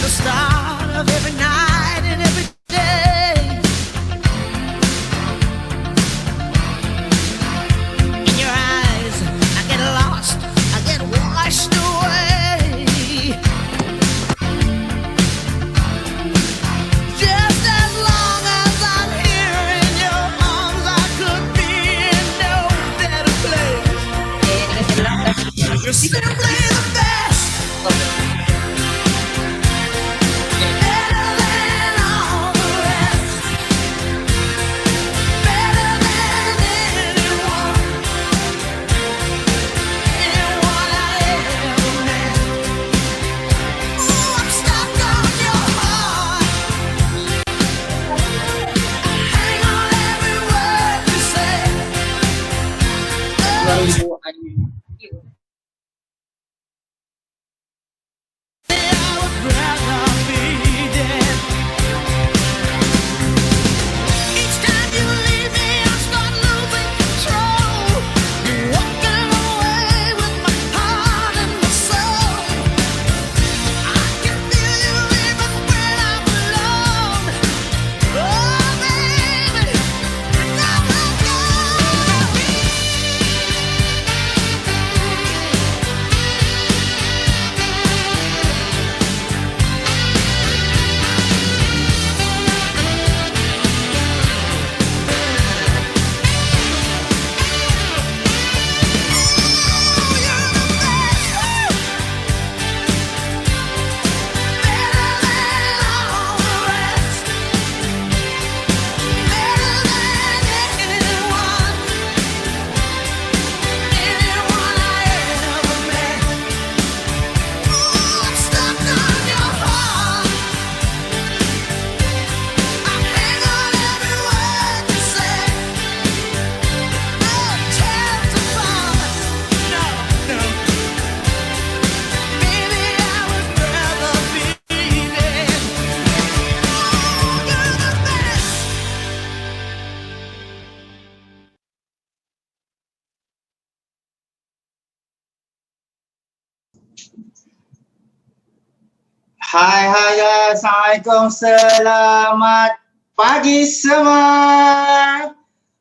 the start of every night and every day. In your eyes, I get lost, I get washed away. Just as long as I'm here in your arms, I could be in no better place. You're simply the best. Better than all the rest. Better than anyone. Anyone I ever met. Ooh, I'm stuck on your heart. Hang on every word you say. I would rather be dead. Each time you leave me, I start losing control. You're walking away with my heart and my soul. I can feel you even when I'm alone. Oh, baby, now I go. Hai guys, Assalamualaikum, selamat pagi semua.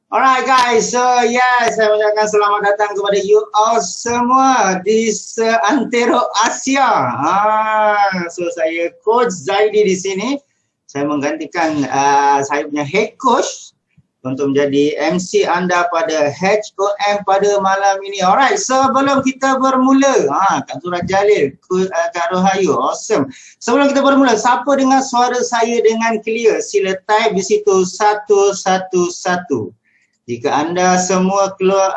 Alright guys, so yes, saya ucapkan selamat datang kepada you all semua di seantero Asia. So saya Coach Zaidi di sini. Saya menggantikan saya punya head coach untuk menjadi MC anda pada HOM pada malam ini. Alright, sebelum kita bermula, Kak Surah Jalil, Kak Rohayu, awesome. Sebelum kita bermula, siapa dengar suara saya dengan clear? Sila type di situ 111. Jika anda semua keluar,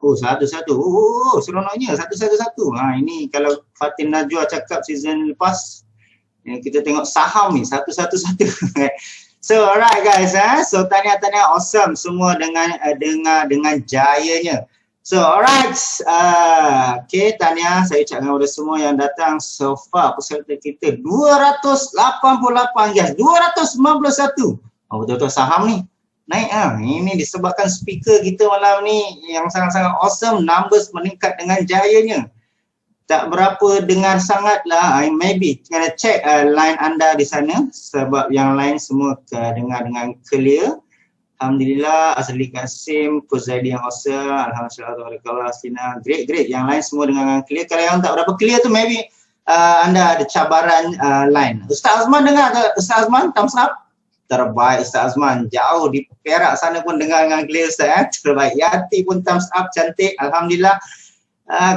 satu-satu, seronoknya, satu-satu. Ini kalau Fatin Najwa cakap season lepas, kita tengok saham ni, satu-satu. So alright guys, so tahniah awesome semua dengan jayanya. So alright, okay, tahniah saya ucapkan kepada semua yang datang so far. Peserta kita 288 guys, 291. Betul-betul saham ni naik. Ini disebabkan speaker kita malam ni yang sangat-sangat awesome, numbers meningkat dengan jayanya. Tak berapa dengar sangat lah, maybe kena check line anda di sana sebab yang lain semua dengar dengan clear. Alhamdulillah, Azli Kasim, Coach Zaidi yang awesome, Alhamdulillah, Sina, great. Yang lain semua dengan clear. Kalau yang tak berapa clear tu maybe anda ada cabaran line. Ustaz Azman dengar ke? Ustaz Azman, thumbs up. Terbaik Ustaz Azman, jauh di Perak sana pun dengar dengan clear Ustaz. Terbaik. Yati pun thumbs up, cantik, Alhamdulillah.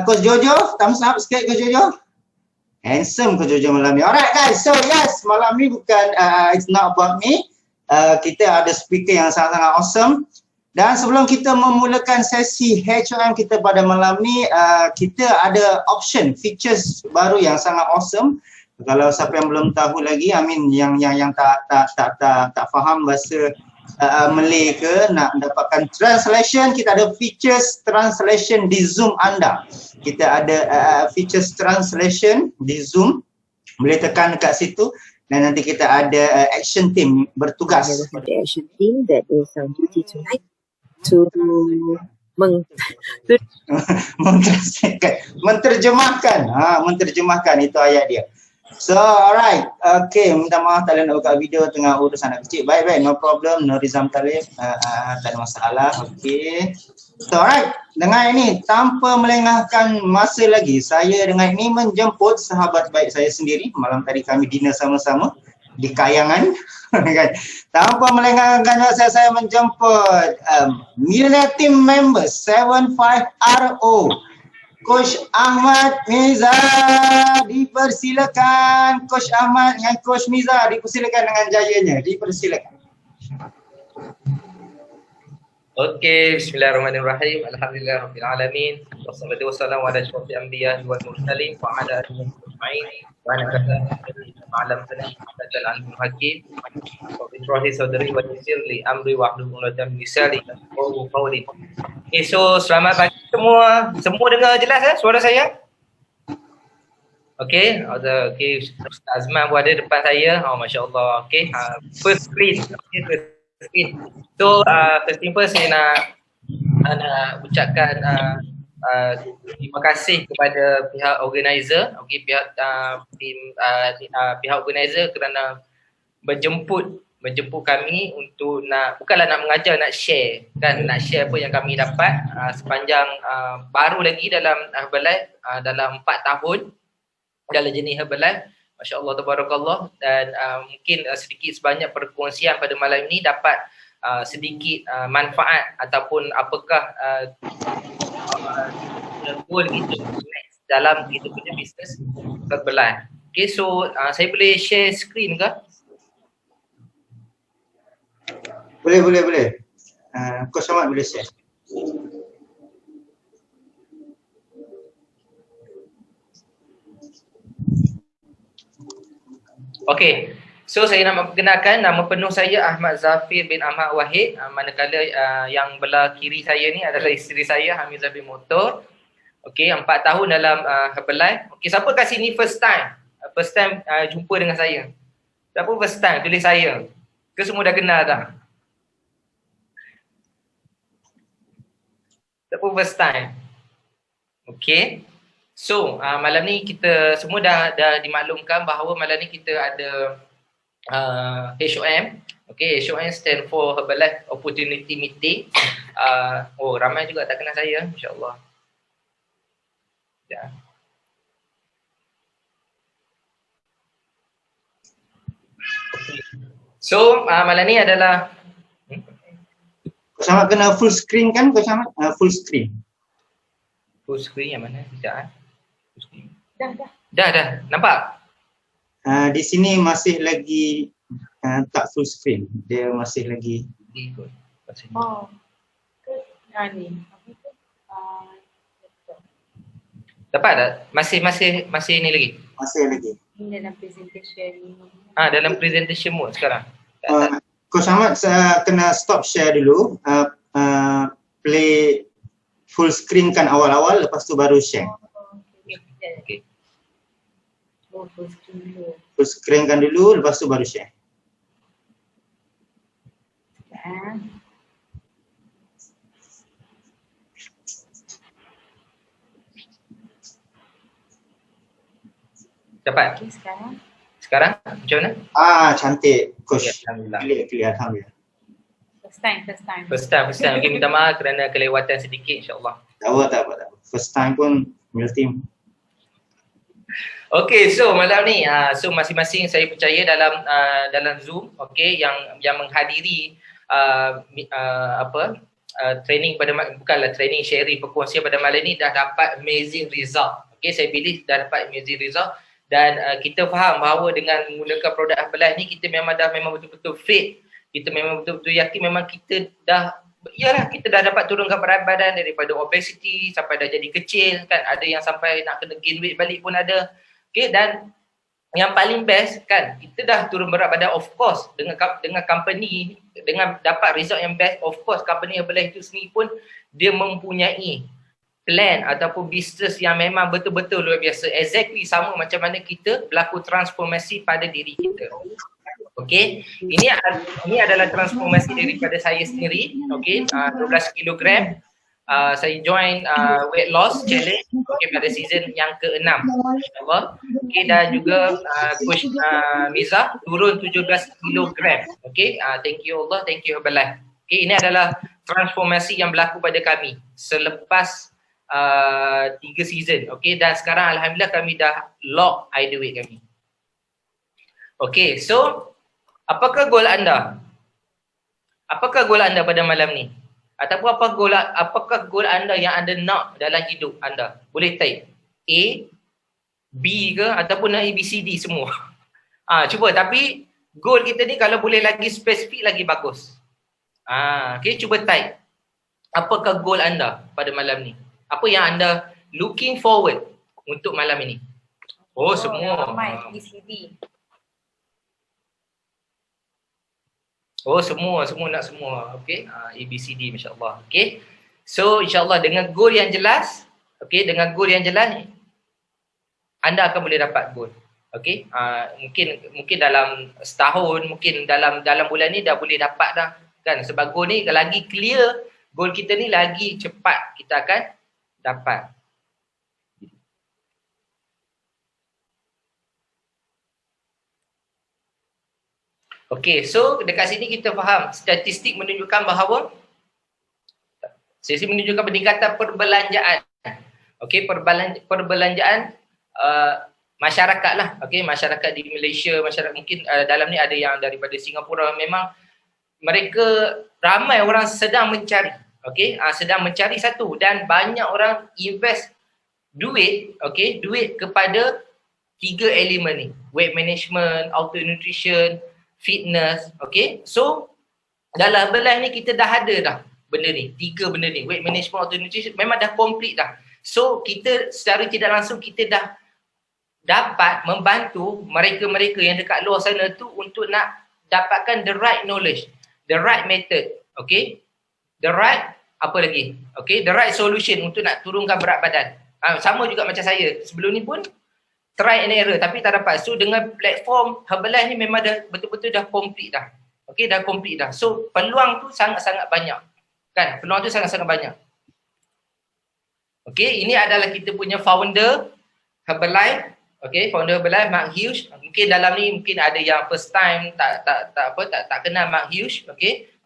Coach Jojo, thumbs up sikit Coach Jojo. Handsome Coach Jojo malam ni. Alright guys, so yes, malam ni bukan, it's not about me. Kita ada speaker yang sangat-sangat awesome. Dan sebelum kita memulakan sesi HOM kita pada malam ni, kita ada option, features baru yang sangat awesome. Kalau siapa yang belum tahu lagi, yang tak faham bahasa Malay ke, nak mendapatkan translation, kita ada features translation di Zoom anda. Kita ada features translation di Zoom, boleh tekan dekat situ dan nanti kita ada action team bertugas. The action team that is on duty tonight to menterjemahkan itu ayat dia. So alright, okay, minta maaf Talib nak buka video tengah urus anak kecil. Baik, no problem, no Rizam Talib, tak ada masalah, okay. So alright, dengan ini tanpa melengahkan masa lagi, saya dengan ini menjemput sahabat baik saya sendiri. Malam tadi kami dinner sama-sama di Kayangan. Tanpa melengahkan masa, saya menjemput Millionaire Team Member 75RO. Coach Ahmad Miza, dipersilakan. Coach Ahmad dengan Coach Miza, dipersilakan dengan jayanya. Dipersilakan. Okey, bismillahirrahmanirrahim. Alhamdulillahirabbil wassalatu wassalamu ala asyrofil anbiya'i wal mursalin wa ala alihi ajma'in. Wa ana ma'alam tani badal alimul hakim. Wa bitrahi sadri wa yassir li amri wa hlul 'uqdatam min lisani yafqahu qawli. Okay, so selamat pagi semua. Semua dengar jelas suara saya? Okey, okey, Ustaz Azman pun ada depan saya. Oh, masya-Allah. Okey, first screen. Okay, first screen. So, first thing first saya nak ucapkan terima kasih kepada pihak organizer, okey, pihak pihak organizer kerana menjemput kami untuk bukanlah nak mengajar, nak share kan, nak share apa yang kami dapat sepanjang baru lagi dalam Herbalife, dalam 4 tahun dalam jenis Herbalife. Masya-Allah, tabarakallah. Dan mungkin sedikit sebanyak perkongsian pada malam ini dapat sedikit manfaat ataupun apakah goal kita dalam kita punya bisnes Herbalife. Okay, so saya boleh share screen ke? Boleh. Coach Ahmad boleh share. Okey. So saya nak memperkenalkan, nama penuh saya Ahmad Zafir bin Ahmad Wahid. Manakala yang belah kiri saya ni adalah isteri saya Hamizah bin Motor. Okey, 4 tahun dalam Herbalife. Okey, siapa kat sini first time? First time jumpa dengan saya? Siapa first time? Tulis saya. Ke semua dah kenal dah? Siapa first time? Okey. So, malam ni kita semua dah dimaklumkan bahawa malam ni kita ada HOM. Okay, HOM stand for Herbalife Opportunity Meeting. Oh, ramai juga tak kenal saya, insya-Allah. Ya. Okay. So, malam ni adalah Coach Ahmad kena full screen kan Coach Ahmad? Full screen. Full screen yang mana? Sekejap. Full screen. Dah. Nampak? Di sini masih lagi tak full screen. Dia masih lagi. Oh. Ni. Dapat tak? Masih ni lagi? Masih lagi. Ini dalam presentation. Dalam presentation mode sekarang. Coach Ahmad kena stop share dulu. Play full screen kan awal-awal, lepas tu baru share. Okay. Oh, full screen dulu. Full screen kan dulu, lepas tu baru share. Dapat? Okay, Sekarang macam mana? Cantik Coach. Okay, alhamdulillah. Clear, alhamdulillah. First time. Okay, minta maaf kerana kelewatan sedikit, insya-Allah. Tak apa. First time pun Mil Team. Okay, so malam ni so masing-masing saya percaya dalam Zoom, okay, yang menghadiri training bukanlah training, sharing, perkongsian pada malam ni dah dapat amazing result. Okay, saya pilih dah dapat amazing result dan kita faham bahawa dengan menggunakan produk Herbalife ni kita memang betul-betul fit. Kita memang betul-betul yakin memang kita dah dapat turunkan berat badan daripada obesity sampai dah jadi kecil kan, ada yang sampai nak kena gain weight balik pun ada. Okay, dan yang paling best kan, kita dah turun berat badan, of course dengan company, dengan dapat result yang best, of course company Herbalife itu sendiri pun dia mempunyai plan ataupun bisnes yang memang betul-betul luar biasa, exactly sama macam mana kita berlaku transformasi pada diri kita. Okey, ini adalah transformasi daripada saya sendiri. Okey, 12 kilogram saya join weight loss challenge pada season yang ke-6 insyaAllah. Dan juga Coach Miza turun 17 kilogram. Thank you Allah, thank you Herbalife. Ini adalah transformasi yang berlaku pada kami selepas 3 season. Dan sekarang Alhamdulillah kami dah lock ideal weight kami. So apakah goal anda? Apakah goal anda pada malam ni? Ataupun apakah goal anda yang anda nak dalam hidup anda? Boleh type A, B ke ataupun A, B, C, D semua. Cuba, tapi goal kita ni kalau boleh lagi spesifik lagi bagus. Cuba type. Apakah goal anda pada malam ni? Apa yang anda looking forward untuk malam ini? Semua. Semua nak semua. ABCD masya-Allah. So insya-Allah dengan goal yang jelas, dengan goal yang jelas anda akan boleh dapat goal. Mungkin dalam setahun, mungkin dalam bulan ni dah boleh dapat dah kan, sebab goal ni lagi clear, goal kita ni lagi cepat kita akan dapat. So dekat sini kita faham statistik menunjukkan bahawa peningkatan perbelanjaan. Perbelanjaan masyarakat lah. Masyarakat di Malaysia, masyarakat mungkin dalam ni ada yang daripada Singapura, memang mereka ramai orang sedang mencari. Sedang mencari satu, dan banyak orang invest duit, duit kepada 3 elemen ni. Weight management, auto nutrition, fitness. So dalam Herbalife ni kita dah ada dah benda ni, 3 benda ni, weight management, auto nutrition, memang dah complete dah. So kita secara tidak langsung kita dah dapat membantu mereka-mereka yang dekat luar sana tu untuk nak dapatkan the right knowledge, the right method, the right apa lagi, the right solution untuk nak turunkan berat badan. Sama juga macam saya sebelum ni pun try and error tapi tak dapat. So dengan platform Herbalife ni memang dah betul-betul dah complete dah. Dah complete dah. So peluang tu sangat-sangat banyak. Kan? Peluang tu sangat-sangat banyak. Ini adalah kita punya founder Herbalife. Founder Herbalife Mark Hughes. Mungkin dalam ni mungkin ada yang first time tak kenal Mark Hughes.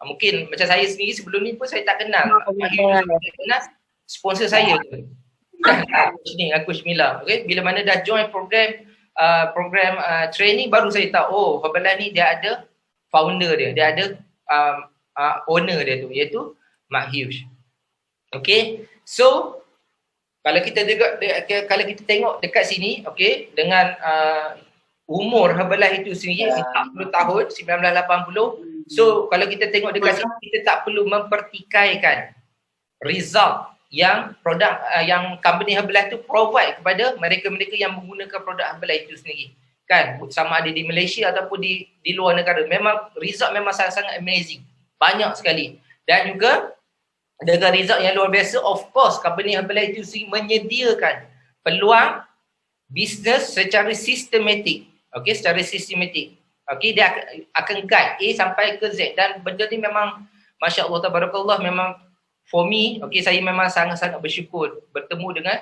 Mungkin macam saya sendiri sebelum ni pun saya tak kenal. Mark Hughes saya kenal sponsor saya. Aku Shmila. Bila mana dah join program training baru saya tahu Herbalife ni dia ada founder dia ada owner dia tu, iaitu Mark Hughes. So kalau kita tengok dekat sini, dengan umur Herbalife itu sendiri 40 tahun 1980. So kalau kita tengok dekat sini, kita tak perlu mempertikaikan result yang produk yang company Herbalife tu provide kepada mereka-mereka yang menggunakan produk Herbalife itu sendiri. Kan, sama ada di Malaysia ataupun di luar negara, memang result memang sangat-sangat amazing. Banyak sekali. Dan juga dengan result yang luar biasa, of course company Herbalife itu sendiri menyediakan peluang bisnes secara sistematik. Secara sistematik. Dia akan guide A sampai ke Z, dan benda ni memang masya-Allah tabarakallah, memang for me, saya memang sangat-sangat bersyukur bertemu dengan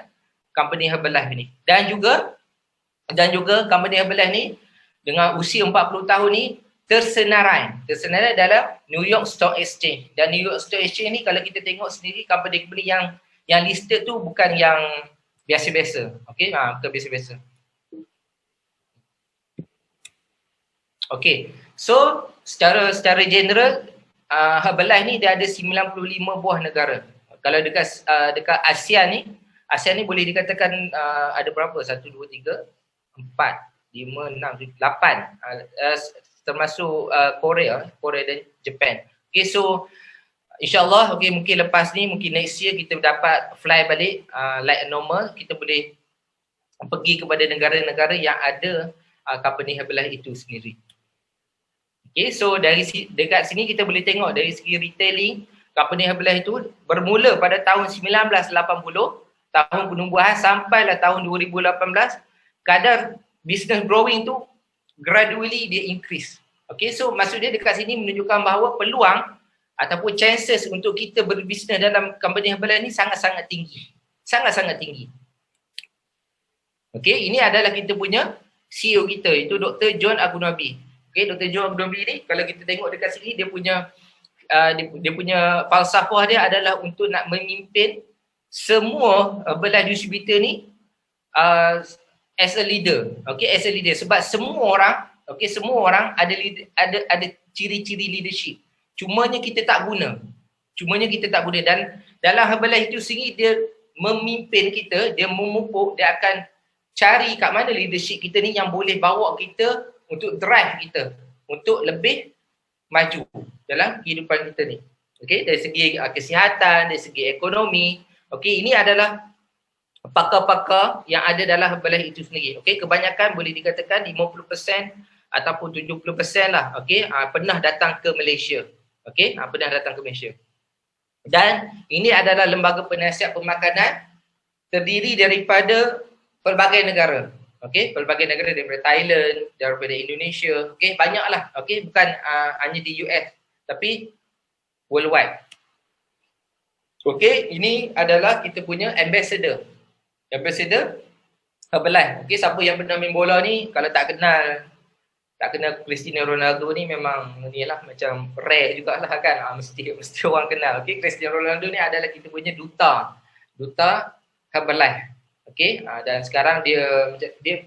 company Herbalife ni. Dan juga company Herbalife ni dengan usia 40 tahun ni tersenarai dalam New York Stock Exchange. Dan New York Stock Exchange ni kalau kita tengok sendiri company-company yang listed tu bukan yang biasa-biasa. Bukan biasa-biasa. So secara general Herbalife ni dia ada 95 buah negara. Kalau dekat ASEAN ni boleh dikatakan ada berapa? 1, 2, 3, 4, 5, 6, 7, 8 termasuk Korea dan Japan. So insyaAllah mungkin lepas ni, mungkin next year kita dapat fly balik like normal, kita boleh pergi kepada negara-negara yang ada company Herbalife itu sendiri. So dekat sini kita boleh tengok dari segi retailing, company Herbalife itu bermula pada tahun 1980, tahun penumbuhan sampailah tahun 2018, kadar business growing tu gradually dia increase. So maksud dia dekat sini menunjukkan bahawa peluang ataupun chances untuk kita berbisnes dalam company Herbalife ni sangat-sangat tinggi. Sangat-sangat tinggi. Okey, ini adalah kita punya CEO kita, itu Dr. John Agunabi. Okey, Dr. John Agunabi ni kalau kita tengok dekat sini dia punya dia punya falsafah dia adalah untuk nak memimpin semua Herbalife distributor ni as a leader. Okey, as a leader, sebab semua orang, okey, semua orang ada ciri-ciri leadership. Cumanya kita tak guna. Dan dalam Herbalife itu sendiri dia memimpin kita, dia memupuk, dia akan cari kat mana leadership kita ni yang boleh bawa kita untuk drive kita untuk lebih maju dalam kehidupan kita ni. Okey, dari segi kesihatan, dari segi ekonomi. Okey, ini adalah pakar-pakar yang ada dalam Herbalife itu sendiri. Okey, kebanyakan boleh dikatakan 50% ataupun 70% lah, okey, pernah datang ke Malaysia. Okey, pernah datang ke Malaysia. Dan ini adalah lembaga penasihat pemakanan terdiri daripada pelbagai negara. Okey, pelbagai negara daripada Thailand, daripada Indonesia, okey, banyaklah, okey, bukan hanya di US tapi worldwide. Okey, ini adalah kita punya ambassador Herbalife. Okey, siapa yang pernah main bola ni kalau tak kenal Cristiano Ronaldo ni memang ni lah macam rare jugalah kan. Mesti orang kenal. Okey, Cristiano Ronaldo ni adalah kita punya duta Herbalife. Okey, dan sekarang dia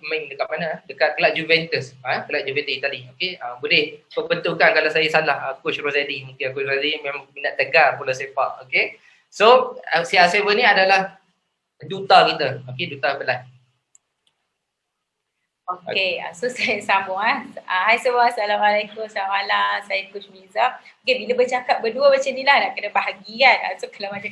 main dekat mana? Dekat kelab Juventus. Kelab Juventus Itali. Okey, boleh perbetulkan kalau saya salah, Coach Rosedi. Mungkin Coach Rosedi memang minat tegar bola sepak. Okey. So, si R7 ni adalah duta kita. Okey, duta Herbalife. Okey, so saya sambung. Hai semua, Assalamualaikum, selamat malam. Saya Coach Miza. Okey, bila bercakap berdua macam ni lah, nak kena bahagi kan. So kalau macam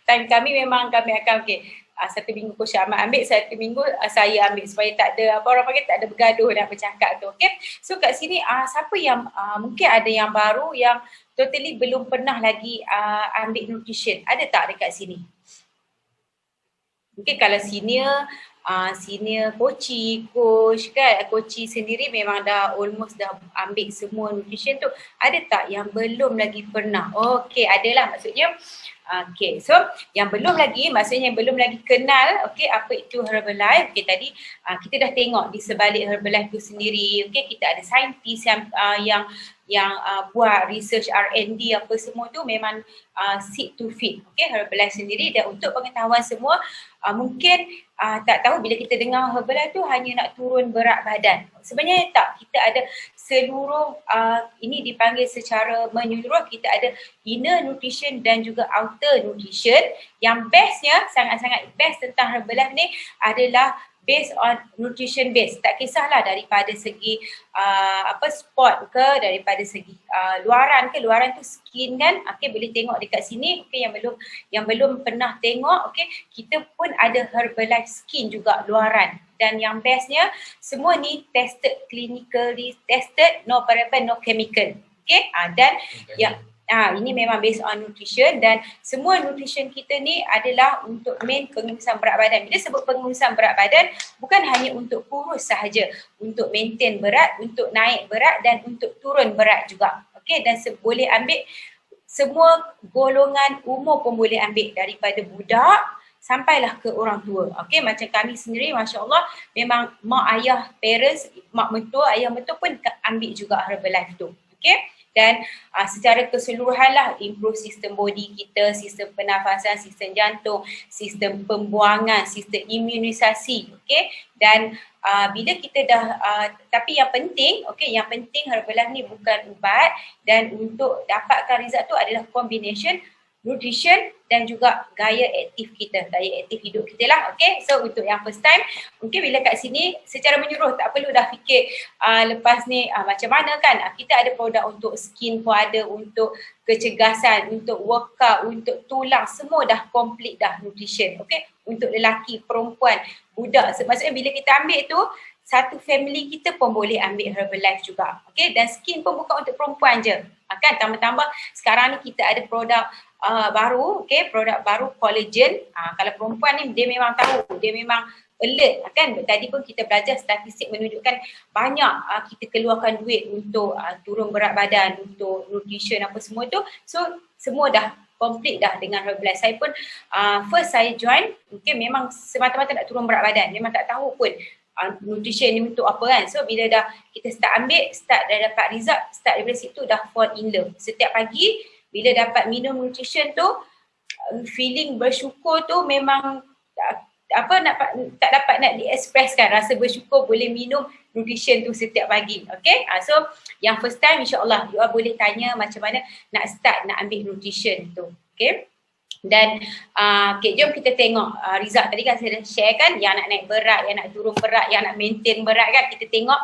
time kami memang kami akan, okey, satu minggu Coach Ahmad ambil, satu minggu saya ambil supaya tak ada, apa orang panggil, tak ada bergaduh nak bercakap tu. Okey, so kat sini siapa yang mungkin ada yang baru yang totally belum pernah lagi ambil nutrition, ada tak dekat sini? Mungkin kalau senior coach kan, coach sendiri memang dah almost dah ambil semua nutrition tu. Ada tak yang belum lagi pernah? Okey, adalah maksudnya. Okey, so yang belum lagi, maksudnya yang belum lagi kenal, okey, apa itu Herbalife. Okey, tadi kita dah tengok di sebalik Herbalife tu sendiri. Okey, kita ada saintis yang buat research R&D apa semua tu memang seed to feed. Okey, Herbalife sendiri, dan untuk pengetahuan semua, mungkin tak tahu bila kita dengar Herbalife tu hanya nak turun berat badan. Sebenarnya tak, kita ada seluruh ini dipanggil secara menyeluruh, kita ada inner nutrition dan juga outer nutrition. Yang bestnya, sangat-sangat best tentang Herbalife ni adalah based on nutrition base. Tak kisahlah daripada segi sport ke, daripada segi luaran ke, luaran tu skin kan. Okey, boleh tengok dekat sini. Okey, yang belum pernah tengok, okey, kita pun ada Herbalife skin juga luaran. Dan yang bestnya, semua ni tested, clinically tested, no paraben, no chemical. Okey, dan yang ini memang based on nutrition, dan semua nutrition kita ni adalah untuk main pengurusan berat badan. Bila sebut pengurusan berat badan, bukan hanya untuk kurus sahaja, untuk maintain berat, untuk naik berat dan untuk turun berat juga. Okey, dan boleh ambil semua golongan umur pun boleh ambil, daripada budak sampailah ke orang tua. Okey, macam kami sendiri, Masya Allah, memang mak ayah, parents, mak mentua, ayah mentua pun ambil juga Herbalife tu. Okey. Dan secara keseluruhan lah, improve sistem body kita, sistem pernafasan, sistem jantung, sistem pembuangan, sistem imunisasi. Okay? Dan bila kita dah, tapi yang penting, okay, yang penting Herbalife ni bukan ubat, dan untuk dapatkan result tu adalah combination nutrition dan juga gaya aktif kita, gaya aktif hidup kita lah. Okay, so untuk yang first time, mungkin bila kat sini secara menyeluruh, tak perlu dah fikir lepas ni macam mana kan. Kita ada produk untuk skin pun ada, untuk kecergasan, untuk workout, untuk tulang, semua dah complete dah nutrition. Okay, untuk lelaki, perempuan, budak. Maksudnya bila kita ambil tu, satu family kita pun boleh ambil Herbalife juga. Okay, dan skin pun bukan untuk perempuan je. Kan tambah-tambah sekarang ni kita ada produk baru, okay, produk baru collagen. Kalau perempuan ni dia memang tahu, dia memang alert kan. Tadi pun kita belajar statistik menunjukkan banyak kita keluarkan duit untuk turun berat badan, untuk nutrition apa semua tu. So semua dah complete dah dengan Herbalife. Saya pun first saya join mungkin memang semata-mata nak turun berat badan, memang tak tahu pun nutrition ni untuk apa kan. So bila dah kita start ambil, start dah dapat result, start daripada situ dah fall in love. Setiap pagi bila dapat minum nutrition tu, feeling bersyukur tu memang tak dapat nak di-expresskan rasa bersyukur boleh minum nutrition tu setiap pagi. Okay, so yang first time insyaAllah you all boleh tanya macam mana nak start nak ambil nutrition tu. Okay, dan okay, jom kita tengok result. Tadi kan saya dah share kan, yang nak naik berat, yang nak turun berat, yang nak maintain berat kan, kita tengok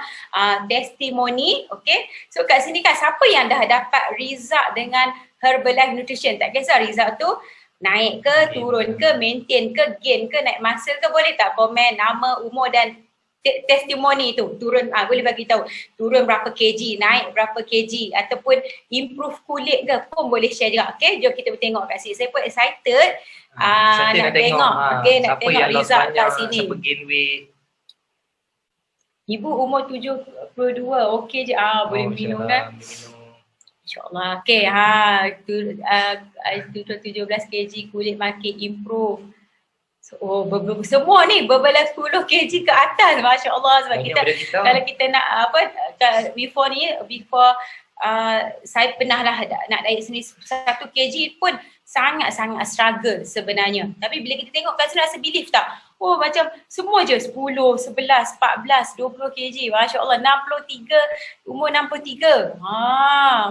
testimoni. Okay, so kat sini kan siapa yang dah dapat result dengan Herbalife Nutrition, tak kisah result tu naik ke, turun ke, maintain ke, gain ke, naik muscle ke, boleh tak komen nama, umur dan testimoni tu. Turun, boleh bagi tahu turun berapa kg, naik berapa kg, ataupun improve kulit ke pun boleh share juga. Okay, jom kita tengok kat sini. Saya pun excited nak tengok. Okay, nak tengok result kat sini. Siapa gain weight. Ibu umur 72, okey je. Boleh minum kan. InsyaAllah. Okay, itu 17 kg, kulit makin improve. So, semua ni berbelas 10 kg ke atas. Masya Allah. Sebab kita kalau kita nak before saya pernah lah nak diet sendiri 1 kg pun sangat-sangat struggle sebenarnya. Tapi bila kita tengok kat sini rasa belief tak? Oh macam semua je 10, 11, 14, 20 kg. Masya Allah, 63, umur 63.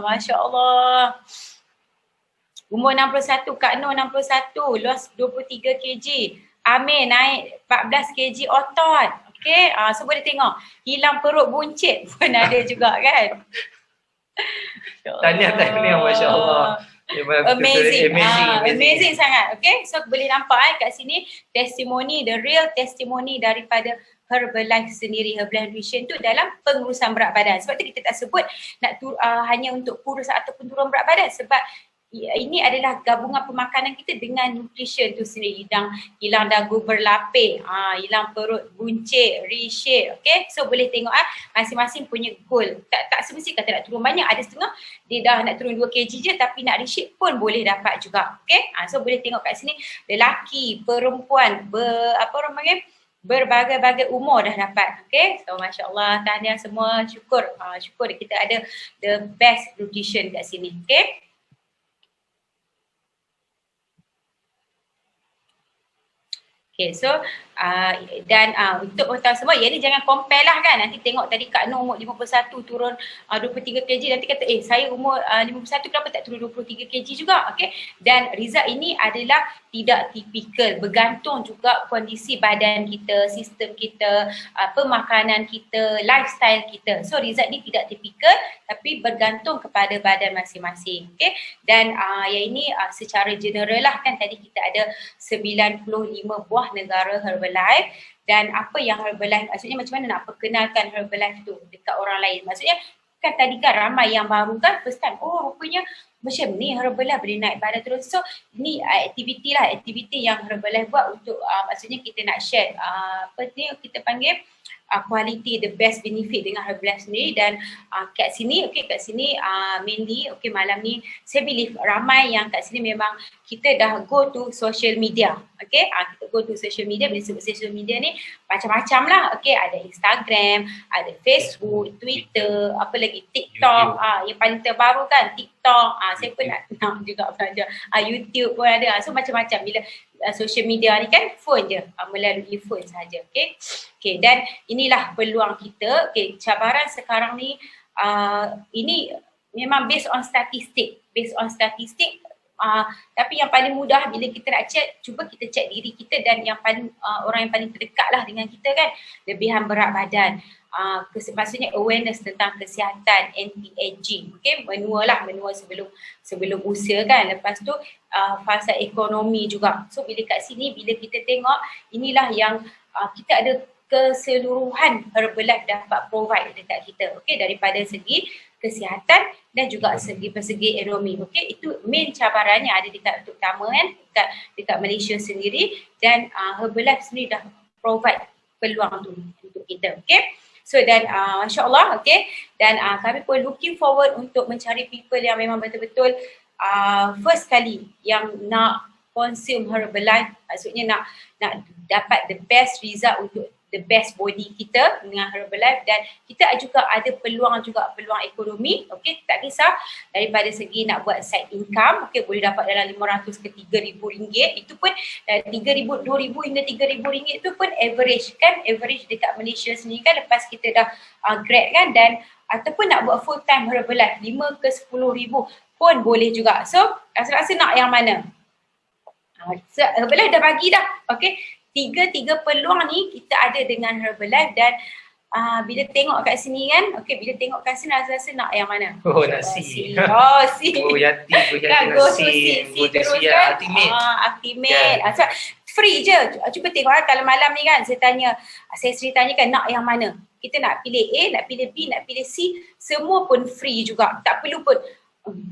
Masya Allah. Umur 61, Kak Nur 61, lost 23 kg. Amir naik 14 kg otot. Okay, so boleh tengok. Hilang perut buncit pun ada juga kan. Tahniah, Masya Allah. Amazing sangat. Okay, so boleh nampak kat sini testimoni, the real testimoni daripada Herbalife sendiri, Herbalife Nutrition tu dalam pengurusan berat badan. Sebab tu kita tak sebut nak hanya untuk kurus ataupun turun berat badan, sebab ini adalah gabungan pemakanan kita dengan nutrition tu sendiri. Hilang dagu berlapis, hilang perut buncit, reshape. Okay, so boleh tengok masing-masing punya goal. Tak semesti kata nak turun banyak, ada setengah dia dah nak turun 2 kg je tapi nak reshape pun boleh dapat juga. Okay, so boleh tengok kat sini lelaki, perempuan, berbagai-bagai umur dah dapat. Okay, so Masya Allah, tahniah semua, syukur kita ada the best nutrition kat sini. Okay, okay, so dan untuk orang semua, yang ni jangan compare lah kan. Nanti tengok tadi Kak Nur umur 51 turun 23 kg, nanti kata saya umur 51 kenapa tak turun 23 kg juga. Okay, dan result ini adalah tidak tipikal, bergantung juga kondisi badan kita, sistem kita, pemakanan kita, lifestyle kita. So result ni tidak tipikal tapi bergantung kepada badan masing-masing. Okay, dan yang ini secara general lah kan, tadi kita ada 95 buah negara Herbalife. Dan apa yang Herbalife, maksudnya macam mana nak perkenalkan Herbalife tu dekat orang lain. Maksudnya kan tadi kan ramai yang baru kan first time, rupanya macam ni Herbalife boleh naik badan terus. So ni aktiviti yang Herbalife buat untuk maksudnya kita nak share kita panggil quality, the best benefit dengan Herbalife sendiri. Dan kat sini mainly malam ni saya believe ramai yang kat sini memang kita dah go to social media. Okay, kita go to social media. Bila sebut social media ni macam-macam lah. Okay, ada Instagram, ada Facebook, Twitter, apa lagi, TikTok, yang paling terbaru kan TikTok. Saya pun nak juga belajar. YouTube pun ada. So macam-macam. Bila social media ni kan phone je, melalui phone saja. Okay, dan inilah peluang kita. Okay, cabaran sekarang ni ini memang based on statistik. Tapi yang paling mudah bila kita nak check, cuba kita check diri kita dan yang paling orang yang paling terdekat lah dengan kita kan, lebihan berat badan. Maksudnya awareness tentang kesihatan, anti-aging. Okay, menua sebelum usia kan. Lepas tu fasa ekonomi juga. So bila kat sini, bila kita tengok, inilah yang kita ada keseluruhan Herbalife dapat provide dekat kita. Okay, daripada segi kesihatan dan juga segi ekonomi. Okay, itu main cabarannya ada terutama kan dekat Malaysia sendiri. Dan Herbalife sendiri dah provide peluang tu untuk kita. Okay. So dan Masya Allah, okay. Dan kami pun looking forward untuk mencari people yang memang betul-betul first kali yang nak consume Herbalife, maksudnya nak dapat the best result untuk the best body kita dengan Herbalife, dan kita juga ada peluang ekonomi, okey, tak kisah daripada segi nak buat side income, okey, boleh dapat dalam 500 ke 3,000 ringgit, itu pun 3,000, 2,000 hingga 3,000 ringgit itu pun average dekat Malaysia sendiri kan, lepas kita dah grad kan, dan ataupun nak buat full time Herbalife 5 ke 10,000 pun boleh juga. So rasa-rasa nak yang mana? Herbalife dah bagi dah, okey. Tiga peluang ni kita ada dengan Herbalife, dan bila tengok kat sini kan, okey, bila tengok kat sini rasa-rasa nak yang mana? Oh, nasi. Oh, si. Oh, Yati nasi. Si terus kan. Ultimate. So, free je. Cuba tengok kan, kalau malam ni kan saya sendiri tanyakan nak yang mana? Kita nak pilih A, nak pilih B, nak pilih C, semua pun free juga. Tak perlu pun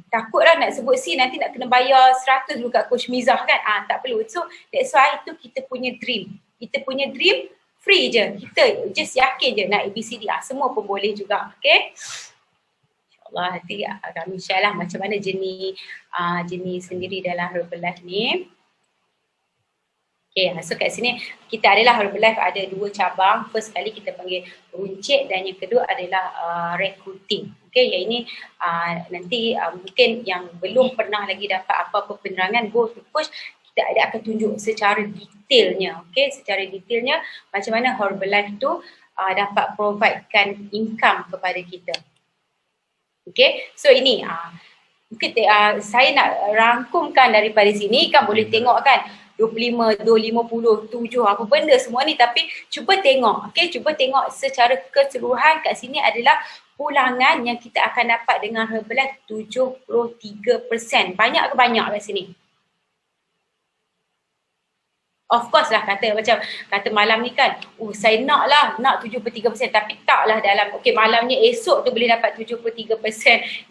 takutlah nak sebut C nanti nak kena bayar 100 dulu kat Coach Mizah kan. Tak perlu. So that's why itu kita punya dream. Kita punya dream free je. Kita just yakin je nak ABCD. Semua pun boleh juga. Okay. InsyaAllah nanti kami share lah macam mana jenis sendiri dalam Herbalife ni. Okay, so kat sini kita adalah Herbalife ada 2 cabang. First kali kita panggil runcit, dan yang kedua adalah recruiting. Okay, yang ini nanti mungkin yang belum pernah lagi dapat apa-apa penerangan, go to Coach, kita akan tunjuk secara detailnya. Okay, secara detailnya macam mana Herbalife tu dapat providekan income kepada kita. Okay, so ini mungkin saya nak rangkumkan daripada sini kan, boleh tengok kan 25, 250, 7 apa benda semua ni, tapi cuba tengok, okay, cuba tengok secara keseluruhan kat sini adalah pulangan yang kita akan dapat dengan Herbalife 73%. Banyak ke banyak kat sini? Of course lah kata malam ni kan, saya nak 73%, tapi taklah dalam, okay, malamnya esok tu boleh dapat 73%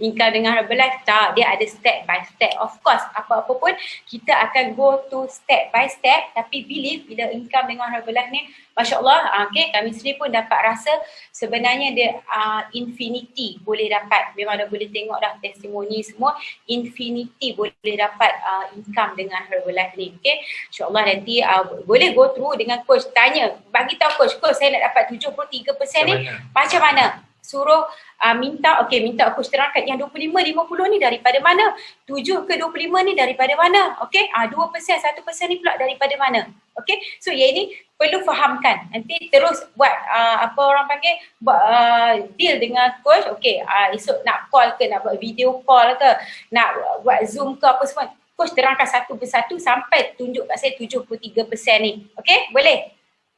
income dengan Herbalife, tak, dia ada step by step. Of course, apa-apa pun kita akan go to step by step, tapi bila income dengan Herbalife ni, Masya Allah, okay, kami sendiri pun dapat rasa sebenarnya dia infinity boleh dapat, memang dah boleh tengok dah testimoni semua, infinity boleh dapat income dengan Herbalife ni, okay. InsyaAllah nanti boleh go through dengan Coach, tanya, bagi tahu Coach, saya nak dapat 73% ni macam mana? Suruh minta Coach terangkan yang 25, 50 ni daripada mana? 7 ke 25 ni daripada mana? Okay, 2%, 1% ni pula daripada mana? Okay, so yang ini perlu fahamkan. Nanti terus buat buat deal dengan Coach. Okay, esok nak call ke, nak buat video call ke, nak buat Zoom ke apa semua, Coach terangkan satu persatu sampai tunjuk kat saya 73% ni. Okay, boleh?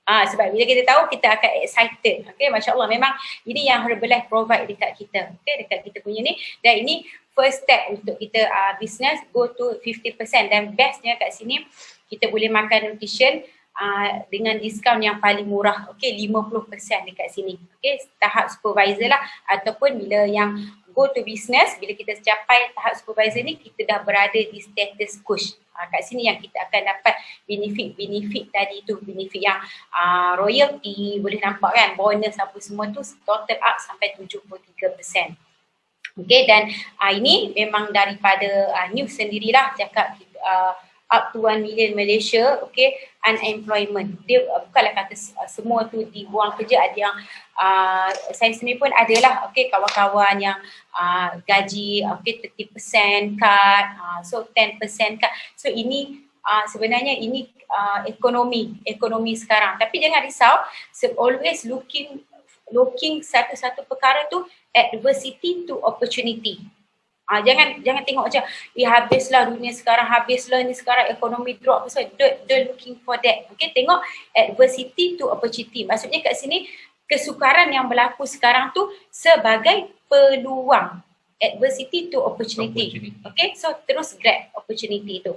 Sebab bila kita tahu, kita akan excited. Okay, Masya Allah, memang ini yang Herbalife provide dekat kita. Okay, dekat kita punya ni. Dan ini first step untuk kita business, go to 50%. Dan bestnya kat sini, kita boleh makan nutrition dengan diskaun yang paling murah. Okay, 50% dekat sini. Okay, tahap supervisor lah. Ataupun bila yang go to business, bila kita capai tahap supervisor ni, kita dah berada di status coach. Kat sini yang kita akan dapat benefit tadi tu, benefit yang royalty, boleh nampak kan, bonus apa semua tu total up sampai 73%. Okay, dan ini memang daripada news sendirilah cakap up to 1 million Malaysia, okay, unemployment. Dia bukanlah kata semua tu dibuang kerja, ada yang saya sendiri pun adalah, okay, kawan-kawan yang gaji, okay, 30% cut, so 10% cut. So ini sebenarnya ini ekonomi sekarang. Tapi jangan risau, always looking satu-satu perkara tu adversity to opportunity. Jangan tengok macam habislah dunia sekarang, habislah ni sekarang ekonomi drop. So don't looking for that. Okay, tengok adversity to opportunity. Maksudnya kat sini kesukaran yang berlaku sekarang tu sebagai peluang. Adversity to opportunity. Okay, so terus grab opportunity tu.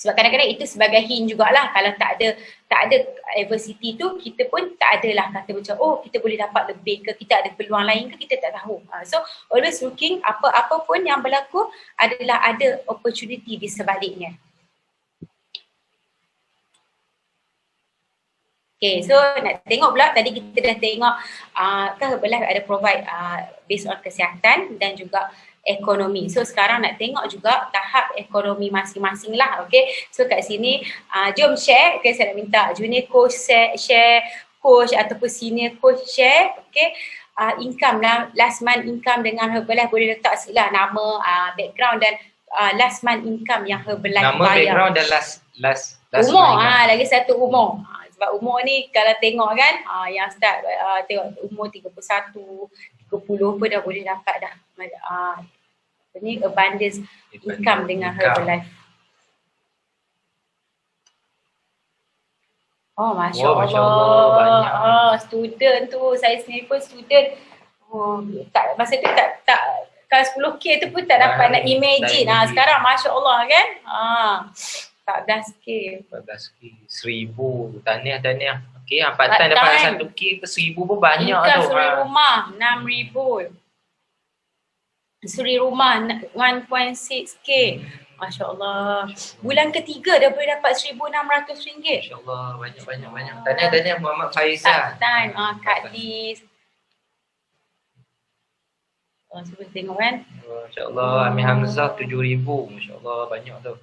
Sebab kadang-kadang itu sebagai hint jugalah, kalau tak ada adversity tu, kita pun tak adalah kata macam kita boleh dapat lebih ke, kita ada peluang lain ke, kita tak tahu. So always looking, apa-apa pun yang berlaku adalah ada opportunity di sebaliknya. Okay, so nak tengok pula tadi kita dah tengok kan Herbalife ada provide based on kesihatan dan juga ekonomi. So sekarang nak tengok juga tahap ekonomi masing-masing lah. Okay, so kat sini jom share. Okay, saya nak minta junior coach share, coach ataupun senior coach share. Okay, income lah, last month income dengan Herbalife boleh letak sikit lah nama, background dan last month income yang Herbalife Nama, bayar. background dan last Umur, month. lagi satu umur. Sebab umur ni kalau tengok kan, yang start tengok umur 31, 30 pun dah boleh dapat dah. Ni abundance income dengan Herbalife. Oh, Masya Wah, Allah. Masya Allah, banyak. Student tu, saya sendiri pun student. Tak, masa tu tak kalau 10K tu pun tak dapat nak imagine. Sekarang Masya Allah kan. 14K. 14K, 1,000, tahniah. Okey, part-time dapat 1K ke 1,000 pun banyak Income tu. suri rumah 6,000. Suri rumah 1.6K. Masya Allah. Bulan ketiga dah boleh dapat RM1,600. Masya Allah, banyak. Tahniah Muhammad Faizal. Part-time, Kak Liz. Cuba tengok kan. Masya Allah, Amir Hamzah 7,000. Masya Allah, banyak tu.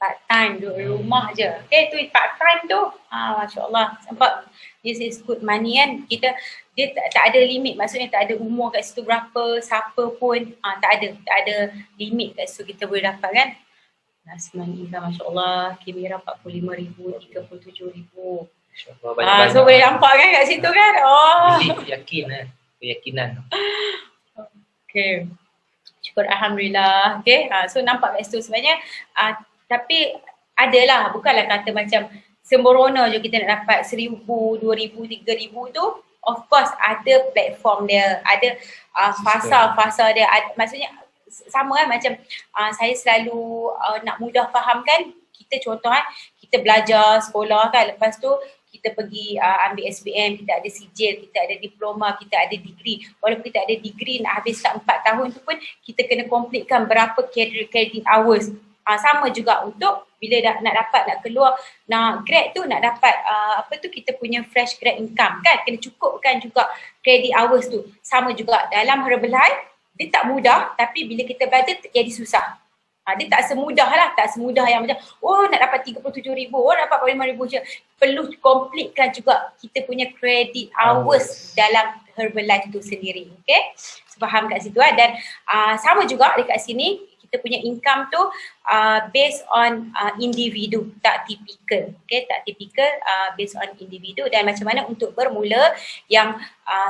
Part-time, duduk rumah je. Okay, tu part-time tu. Masya Allah. Nampak, this is good money kan. Dia tak ada limit. Maksudnya tak ada umur kat situ berapa, siapa pun. Tak ada limit kat situ kita boleh dapat kan. Last month income, Masya Allah. Kamera 45,000, 37,000. Masya Allah, banyak-banyak. So boleh nampak kan kat situ kan. Keyakinan. Okay. Syukur Alhamdulillah. Okay. So nampak kat situ sebenarnya. Tapi adalah, bukanlah kata macam sembrono je kita nak dapat 1,000, 2,000, 3,000 tu. Of course ada platform dia, ada fasa dia. Maksudnya sama kan macam saya selalu nak mudah fahamkan. Kita contoh kan, kita belajar sekolah kan, lepas tu kita pergi ambil SPM, kita ada sijil, kita ada diploma, kita ada degree. Walaupun kita ada degree nak habiskan 4 tahun tu pun kita kena completekan berapa credit hours. Sama juga untuk bila nak dapat, nak keluar, nak grad tu, nak dapat kita punya fresh grad income kan, kena cukupkan juga credit hours tu. Sama juga dalam Herbalife, dia tak mudah tapi bila kita belajar jadi susah. Dia tak semudah yang macam nak dapat 37,000, nak dapat 45,000 je. Perlu completekan juga kita punya credit hours dalam Herbalife tu sendiri. Okay, faham kat situ dan sama juga dekat sini kita punya income tu based on individu, tak tipikal. Okay, tak tipikal, based on individu. Dan macam mana untuk bermula yang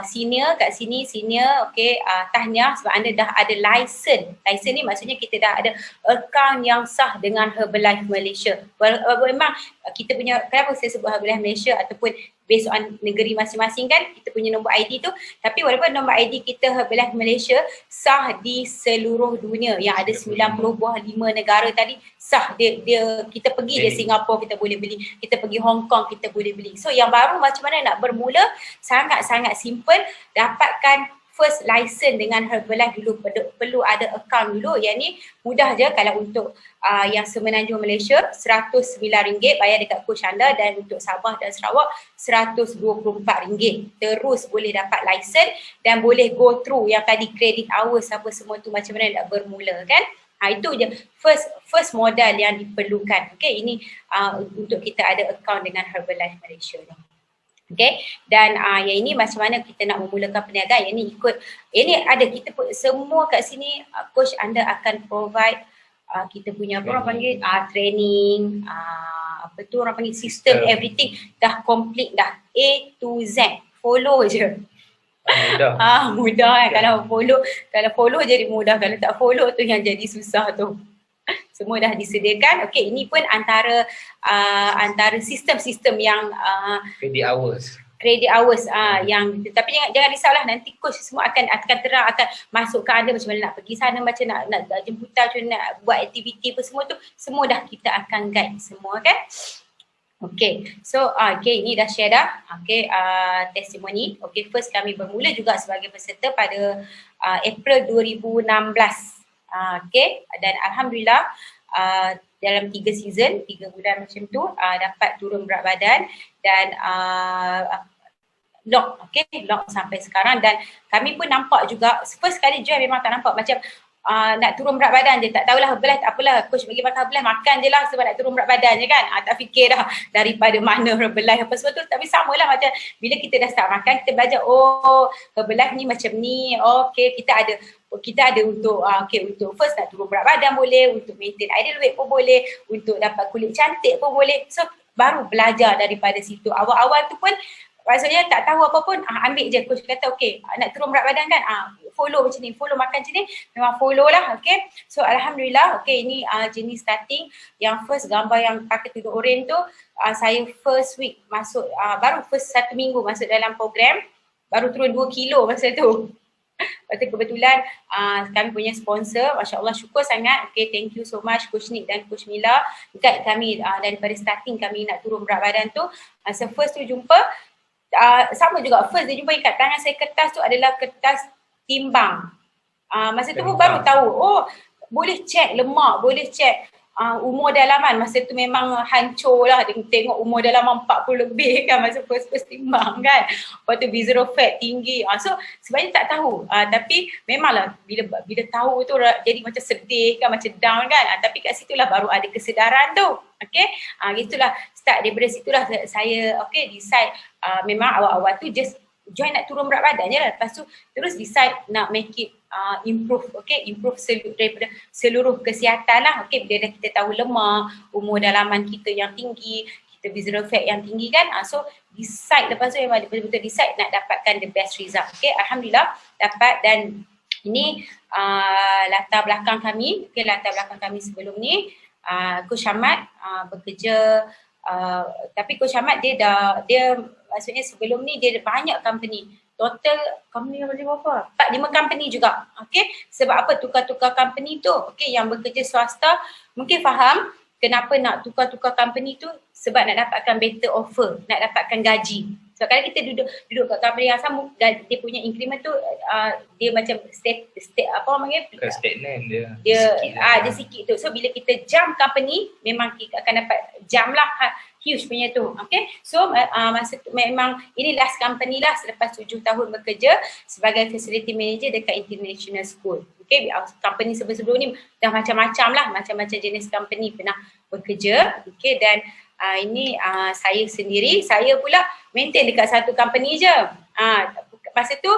senior kat sini, senior, okay, tahniah sebab anda dah ada license. License ni maksudnya kita dah ada account yang sah dengan Herbalife Malaysia. Memang kita punya, kenapa saya sebut Herbalife Malaysia ataupun based on negeri masing-masing kan, kita punya nombor ID tu. Tapi walaupun nombor ID kita Herbalife Malaysia sah di seluruh dunia, yang ada 95 negara tadi sah, dia kita pergi je Singapura kita boleh beli, kita pergi Hong Kong kita boleh beli. So yang baru macam mana nak bermula, sangat-sangat simple. Dapatkan first license dengan Herbalife dulu, perlu ada account dulu. Yang ni mudah je. Kalau untuk yang Semenanjung Malaysia RM109 bayar dekat coach anda, dan untuk Sabah dan Sarawak RM124. Terus boleh dapat license dan boleh go through yang tadi credit hours apa semua tu, macam mana nak bermula kan. Itu je first modal yang diperlukan. Okay, ini untuk kita ada account dengan Herbalife Malaysia ni. Okay, dan yang ini macam mana kita nak memulakan perniagaan. Yang ini ikut, ini ada kita pun semua kat sini, coach anda akan provide kita punya apa orang panggil training, orang panggil sistem, everything dah complete dah A to Z. Follow je. Mudah kan. Kalau follow jadi mudah, kalau tak follow tu yang jadi susah tu. Semua dah disediakan. Okey, ini pun antara sistem-sistem yang credit hours yang, tapi jangan risaulah, nanti coach semua akan terang, akan masukkan anda macam mana nak pergi sana, macam nak jemputan, macam nak buat aktiviti apa semua tu, semua dah kita akan guide semua kan. Okay, so ini dah share dah. Okay, testimoni. Okay, first kami bermula juga sebagai peserta pada April 2016. Okay, dan Alhamdulillah dalam 3 season, 3 bulan macam tu dapat turun berat badan dan lock sampai sekarang. Dan kami pun nampak juga, first kali join memang tak nampak macam nak turun berat badan je, tak tahulah Herbalife tak apalah, coach bagi makan Herbalife, makan je lah sebab nak turun berat badan je kan. Tak fikir dah daripada mana Herbalife apa semua tu. Tapi samalah macam bila kita dah start makan, kita belajar Herbalife ni macam ni, kita ada untuk untuk first nak turun berat badan boleh, untuk maintain ideal weight pun boleh, untuk dapat kulit cantik pun boleh. So baru belajar daripada situ. Awal-awal tu pun maksudnya tak tahu apa pun, ambil je. Coach kata nak turun berat badan kan, follow macam ni, follow makan macam ni, memang follow lah. So alhamdulillah, ini jenis starting. Yang first gambar yang pakai tudung oren tu, saya first week masuk, baru first 1 minggu masuk dalam program, baru turun 2 kilo masa tu. Lepas tu kebetulan kami punya sponsor, Masya Allah syukur sangat. Thank you so much Coach Nick dan Coach Mila, guide kami daripada starting kami nak turun berat badan tu. Masa first tu jumpa, sama juga, first dia jumpa kat tangan saya kertas tu adalah kertas timbang. Masa tu pun baru tahu, boleh check lemak, boleh check umur dalaman. Masa tu memang hancur lah tengok umur dalaman 40 lebih kan masa first timbang kan. Lepas tu visceral fat tinggi. So sebenarnya tak tahu, tapi memanglah bila tahu tu jadi macam sedih kan, macam down kan. Tapi kat situlah baru ada kesedaran tu. Gitulah start daripada situlah saya decide, memang awal-awal tu just join nak turun berat badan je lah. Lepas tu terus decide nak make it improve daripada seluruh kesihatan lah. Bila dah kita tahu lemak, umur dalaman kita yang tinggi, kita visceral fat yang tinggi kan, so decide lepas tu memang betul-betul decide nak dapatkan the best result. Alhamdulillah dapat. Dan ini latar belakang kami. Latar belakang kami sebelum ni, Coach Ahmad bekerja, tapi Coach Ahmad dia maksudnya sebelum ni dia ada banyak company. Total company berapa? 4-5 company juga. Sebab apa? Tukar-tukar company tu. Yang bekerja swasta mungkin faham kenapa nak tukar-tukar company tu, sebab nak dapatkan better offer, nak dapatkan gaji. Sebab kalau kita duduk kat company yang sama, dia punya increment tu dia macam stagnan dia. Dia sikit tu. So bila kita jump company, memang kita akan dapat jump lah, huge punya tu. So masa tu memang ini last company lah selepas 7 tahun bekerja sebagai facility manager dekat international school. Company sebelum ni dah macam-macam lah, macam-macam jenis company pernah bekerja. Dan ini saya sendiri, saya pula maintain dekat satu company je. Masa tu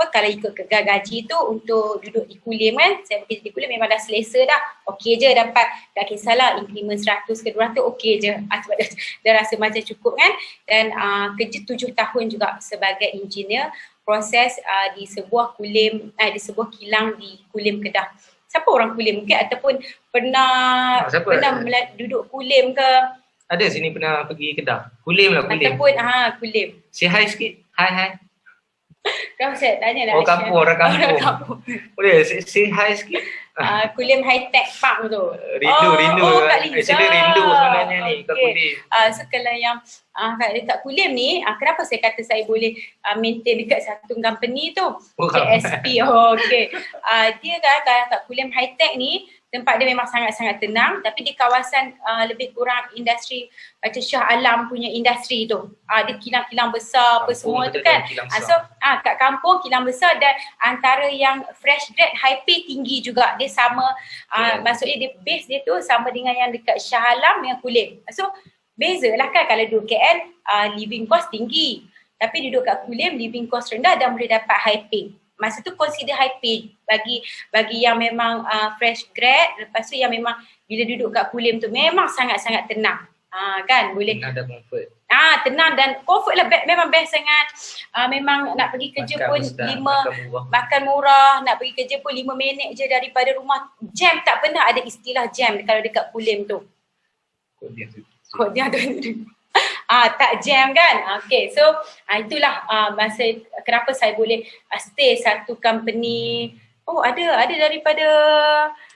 kalau ikut gaji tu untuk duduk di Kulim kan, saya bekerja di Kulim memang dah selesa dah, okey je dapat, tak kisahlah increment 100 ke 200 okey je. Sebab dah rasa macam cukup kan. Dan kerja 7 tahun juga sebagai engineer proses di sebuah Kulim, di sebuah kilang di Kulim Kedah. Siapa orang Kulim mungkin ataupun pernah duduk Kulim ke? Ada sini pernah pergi Kedah. Kulim lah, Kulim. Ataupun Kulim. Say hi sikit. Hi. Kau saya tanya lah. Orang kampung. Boleh say hi sikit. Kulim High Tech Park tu. Rindu. Kak Liza. Actually rindu sebenarnya ni kat Kulim. So kalau yang dekat Kulim ni, kenapa saya kata saya boleh maintain dekat satu company tu, KSP. Dia kan kat Kulim High Tech ni, tempat dia memang sangat-sangat tenang, tapi di kawasan lebih kurang industri macam Shah Alam punya industri tu. Dia kilang-kilang besar apa semua tu kan. So kat kampung kilang besar, dan antara yang fresh grad high pay tinggi juga. Dia sama, maksudnya dia base dia tu sama dengan yang dekat Shah Alam dengan Kulim. So beza lah kan, kalau duduk KL living cost tinggi, tapi duduk kat Kulim living cost rendah dan boleh dapat high pay. Masa tu consider high pay bagi yang memang fresh grad. Lepas tu yang memang bila duduk kat Kulim tu memang sangat-sangat tenang. Kan boleh tenang dan comfort. Tenang dan comfort lah, memang best sangat. Memang nak pergi kerja makan pun makan murah, nak pergi kerja pun 5 minit je daripada rumah. Jam tak pernah ada istilah jam kalau dekat Kulim tu. Kod dia tu. Tak jam kan. So itulah masa kenapa saya boleh stay satu company. Ada daripada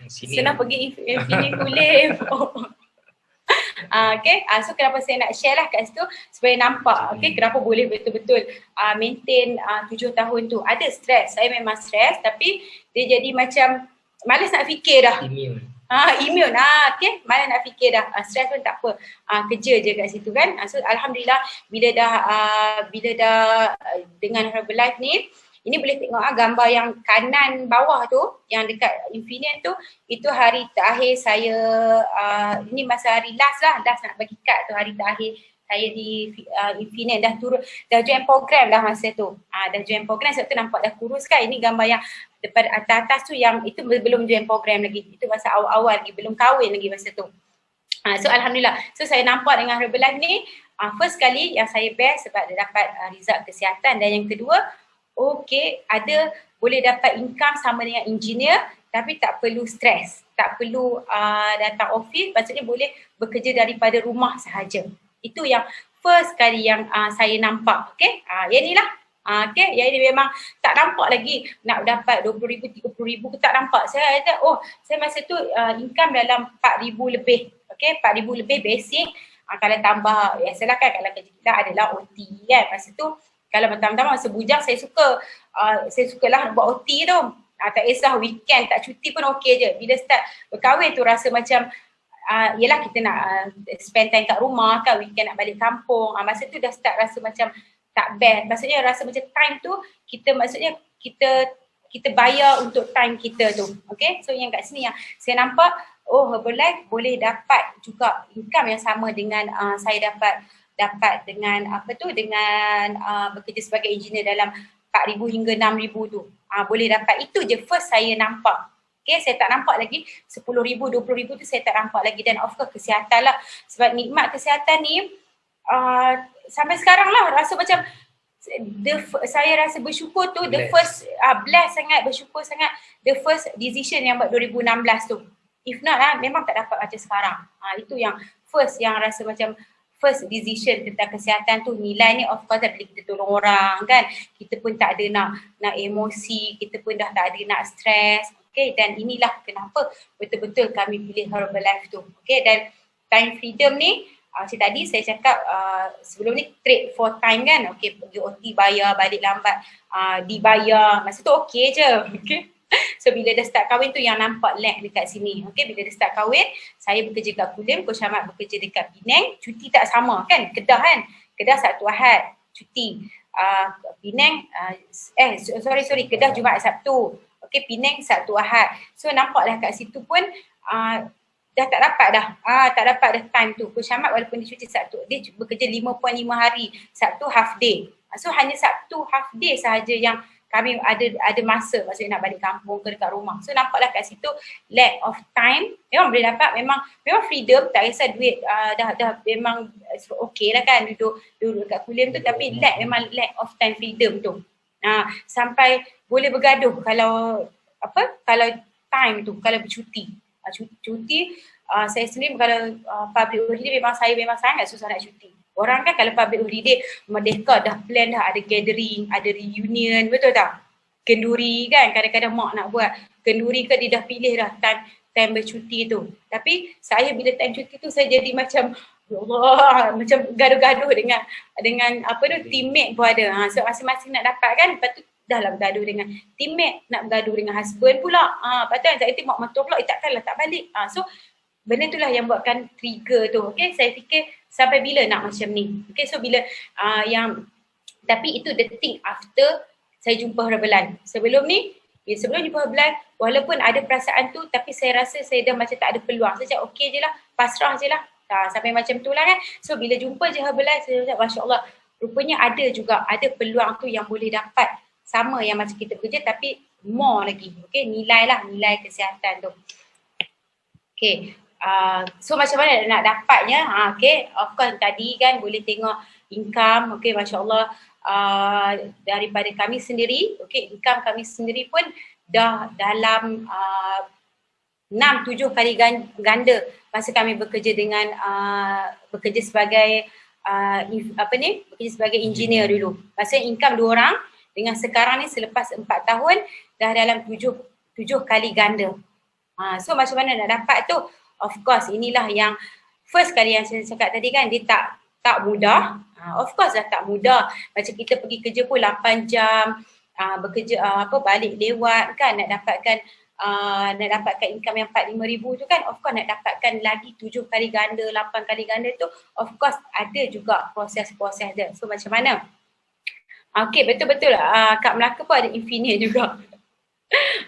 senang pergi Infinity Kulim. So kenapa saya nak share lah kat situ supaya nampak kenapa boleh betul-betul maintain 7 tahun tu. Ada stres, saya memang stres, tapi dia jadi macam malas nak fikir dah. Immune. Okay. Mana nak fikir dah. Stress pun tak apa. Kerja je kat situ kan. So alhamdulillah bila dah dengan Herbalife ni, ini boleh tengok gambar yang kanan bawah tu, yang dekat Infinite tu, itu hari terakhir saya, ini masa hari last nak bagi kad tu, hari terakhir saya di Infinite dah join program dah masa tu. Dah join program sebab tu nampak dah kurus kan. Ini gambar yang depan atas tu yang itu belum join program lagi. Itu masa awal-awal lagi, belum kahwin lagi masa tu. So alhamdulillah. So saya nampak dengan Herbalife ni, first kali yang saya best sebab dia dapat result kesihatan, dan yang kedua, boleh dapat income sama dengan engineer tapi tak perlu stres, tak perlu datang office, maksudnya boleh bekerja daripada rumah sahaja. Itu yang first kali yang saya nampak. Yang ni lah. Yang ini memang tak nampak lagi nak dapat 20,000, 30,000 tak nampak. Saya kata, saya masa tu income dalam 4,000 lebih. 4,000 lebih basic. Kalau tambah, biasalah kan kalau kerja kita adalah OT kan. Masa tu kalau pertama-tama masa bujang saya sukalah buat OT tu. Tak kisah weekend tak cuti pun okey je. Bila start berkahwin tu rasa macam yelah kita nak spend time kat rumah kan, weekend nak balik kampung. Masa tu dah start rasa macam tak best. Maksudnya rasa macam time tu kita bayar untuk time kita tu. So yang kat sini yang saya nampak, Herbalife boleh dapat juga income yang sama dengan saya dapat dengan dengan bekerja sebagai engineer dalam 4,000 hingga 6,000 tu. Boleh dapat. Itu je first saya nampak. Saya tak nampak lagi 10,000, 20,000 tu saya tak nampak lagi. Dan of course kesihatan lah. Sebab nikmat kesihatan ni sampai sekarang lah rasa macam saya rasa bersyukur tu, the first blessed sangat, bersyukur sangat the first decision yang buat 2016 tu. If not memang tak dapat macam sekarang. Itu yang first yang rasa macam first decision tentang kesihatan tu. Nilai ni of course bila kita tolong orang kan, kita pun tak ada nak emosi, kita pun dah tak ada nak stres. Dan inilah kenapa betul-betul kami pilih Herbalife tu. Dan time freedom ni, tadi saya cakap sebelum ni trade for time kan. Pergi OT bayar, balik lambat dibayar, masa tu okey je. So bila dah start kahwin tu yang nampak lag dekat sini. Bila dah start kahwin, saya bekerja kat Kulim, Coach Ahmad bekerja dekat Penang. Cuti tak sama kan, Kedah kan. Kedah Sabtu Ahad cuti. Penang Kedah Jumaat Sabtu. Penang Sabtu Ahad. So nampaklah kat situ pun dah tak dapat dah. Tak dapat dah time tu. Coach Ahmad walaupun dia cuti Sabtu, dia bekerja 5.5 hari. Sabtu half day. So hanya Sabtu half day sahaja yang kami ada masa, maksudnya nak balik kampung ke dekat rumah. So nampaklah kat situ lack of time. Memang boleh dapat, memang freedom, tak kisah duit dah memang okey lah kan duduk dekat Kulim tu, tapi memang lack of time freedom tu. Sampai boleh bergaduh kalau time tu, kalau bercuti. Cuti saya sendiri kalau public holiday memang sangat susah nak cuti. Orang kan kalau public holiday Merdeka dah plan dah, ada gathering, ada reunion, betul tak? Kenduri kan, kadang-kadang mak nak buat kenduri kan, dia dah pilih dah time bercuti tu. Tapi saya bila time cuti tu saya jadi macam Allah, macam gaduh-gaduh dengan teammate pun ada. So masing-masing nak dapat kan, lepas tu dah lah bergaduh dengan teammate, nak bergaduh dengan husband pula. Lepas tu anxiety mak mentua pula, takkanlah tak balik. So benda itulah yang buatkan trigger tu. Saya fikir sampai bila nak macam ni. So bila tapi itu the thing after saya jumpa Herbalife. Sebelum jumpa Herbalife, walaupun ada perasaan tu, tapi saya rasa saya dah macam tak ada peluang. Saya cakap okey je lah, pasrah je lah. Sampai macam tu lah kan. So bila jumpa je Herbalife, saya cakap Masya Allah, rupanya ada peluang tu yang boleh dapat sama yang macam kita bekerja, tapi more lagi. Nilai kesihatan tu. So macam mana nak dapatnya? Of course tadi kan boleh tengok income. Masya Allah, daripada kami sendiri, income kami sendiri pun dah dalam 6-7 kali ganda masa kami bekerja dengan bekerja sebagai bekerja sebagai engineer dulu. Maksudnya income 2 orang dengan sekarang ni selepas 4 tahun dah dalam 7 kali ganda. So macam mana nak dapat tu? Of course inilah yang first kali yang saya cakap tadi kan, dia tak mudah. Of course dah tak mudah. Macam kita pergi kerja pun 8 jam, bekerja balik lewat kan, nak dapatkan nak dapatkan income yang 4-5 ribu tu kan, of course nak dapatkan lagi 7 kali ganda, 8 kali ganda tu, of course ada juga proses-proses dia. So macam mana? Okay, betul-betul Kak Melaka pun ada infinite juga.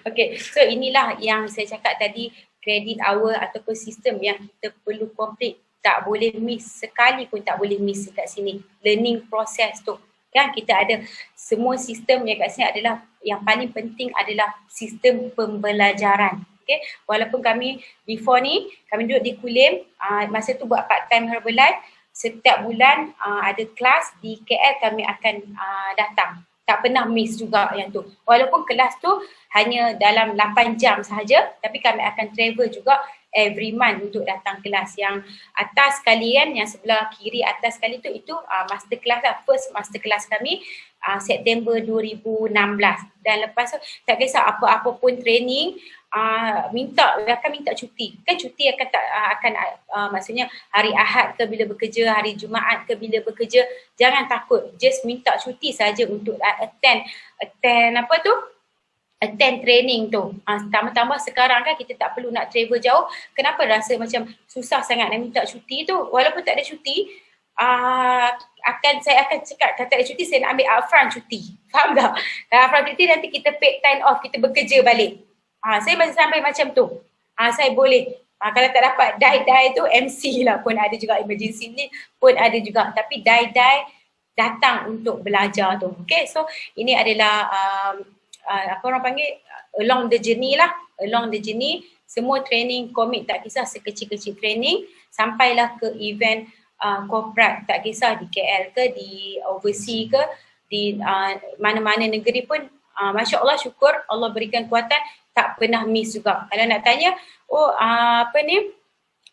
Okay, so inilah yang saya cakap tadi, credit hour ataupun sistem yang kita perlu complete. Tak boleh miss, sekali pun tak boleh miss kat sini. Learning process tu. Kan kita ada semua sistem yang kat sini adalah, yang paling penting adalah sistem pembelajaran. Okay, walaupun kami before ni, kami duduk di Kulim, masa tu buat part time Herbalife, setiap bulan ada kelas di KL kami akan datang. Tak pernah miss juga yang tu. Walaupun kelas tu hanya dalam 8 jam sahaja, tapi kami akan travel juga every month untuk datang kelas. Yang atas sekali kan, yang sebelah kiri atas sekali tu, itu master class lah. First master class kami September 2016. Dan lepas tu tak kisah apa-apa pun training, akan minta cuti. Kan cuti akan maksudnya hari Ahad ke bila bekerja, hari Jumaat ke bila bekerja. Jangan takut, just minta cuti saja untuk attend training tu. Tambah-tambah sekarang kan kita tak perlu nak travel jauh. Kenapa rasa macam susah sangat nak minta cuti tu? Walaupun tak ada cuti, saya akan cakap kata ada cuti, saya nak ambil upfront cuti. Faham tak? Upfront cuti nanti kita paid time off, kita bekerja balik. Saya masih sampai macam tu. Saya boleh. Kalau tak dapat die tu MC lah pun ada juga, emergency ni pun ada juga. Tapi die datang untuk belajar tu. Okay, so ini adalah apa orang panggil along the journey lah. Along the journey, semua training komit, tak kisah sekecil-kecil training, sampailah ke event corporate, tak kisah di KL ke, di overseas ke, di mana-mana negeri pun. Masya Allah, syukur Allah berikan kuatan, tak pernah miss juga. Kalau nak tanya,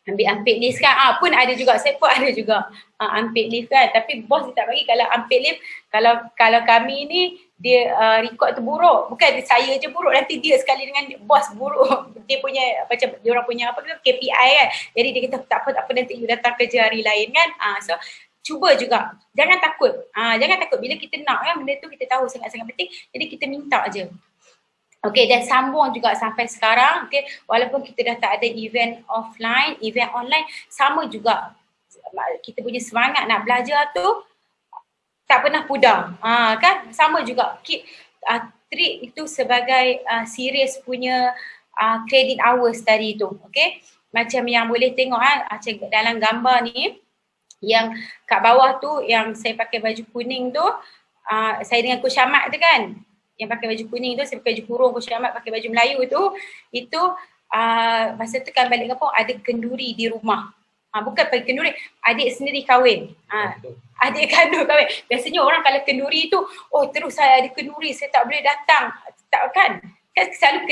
ambil unpaid leave kan, pun ada juga, saya pun ada juga unpaid leave kan. Tapi bos dia tak bagi. Kalau unpaid leave, kalau kami ni dia record tu buruk, bukan saya je buruk, nanti dia sekali dengan bos buruk. Dia punya macam dia orang punya KPI kan. Jadi dia kata tak apa nanti you datang kerja hari lain kan. So cuba juga, jangan takut. Jangan takut bila kita nak kan benda tu, kita tahu sangat-sangat penting, jadi kita minta je. Okay, dan sambung juga sampai sekarang. Okay, walaupun kita dah tak ada event offline, event online, sama juga kita punya semangat nak belajar tu tak pernah pudar. Kan, sama juga. Treat itu sebagai serius punya credit hours tadi tu. Okay, macam yang boleh tengok dalam gambar ni, yang kat bawah tu yang saya pakai baju kuning tu, saya dengan Coach Ahmad tu kan, yang pakai baju kuning tu, saya pakai baju kurung, Coach Ahmad pakai baju Melayu tu, itu masa tu kan balik kampung ada kenduri di rumah. Bukan pakai kenduri, adik sendiri kahwin. Adik kandung kahwin. Biasanya orang kalau kenduri tu, terus saya ada kenduri, saya tak boleh datang. Tak kan? Kan selalu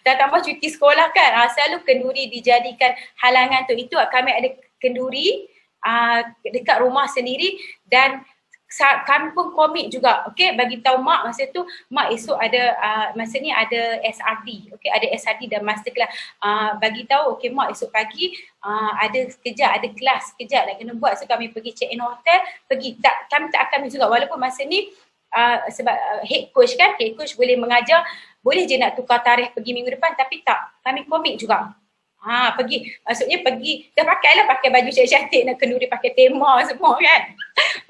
dah tambah cuti sekolah kan, selalu kenduri dijadikan halangan tu. Itu kami ada kenduri dekat rumah sendiri, dan kami pun komit juga, okay, bagi tahu mak masa tu, mak esok ada masa ni ada SRD, okay, ada SRD dan master class, bagi tahu, okay mak esok pagi ada sekejap, ada kelas sekejap nak kena buat, so kami pergi check in hotel, kami tak akan miss juga, walaupun masa ni sebab head coach kan, head coach boleh mengajar, boleh je nak tukar tarikh pergi minggu depan, tapi tak, kami komit juga. Pergi, maksudnya pergi, dah pakai baju cantik-cantik, nak kenduri pakai tema semua kan.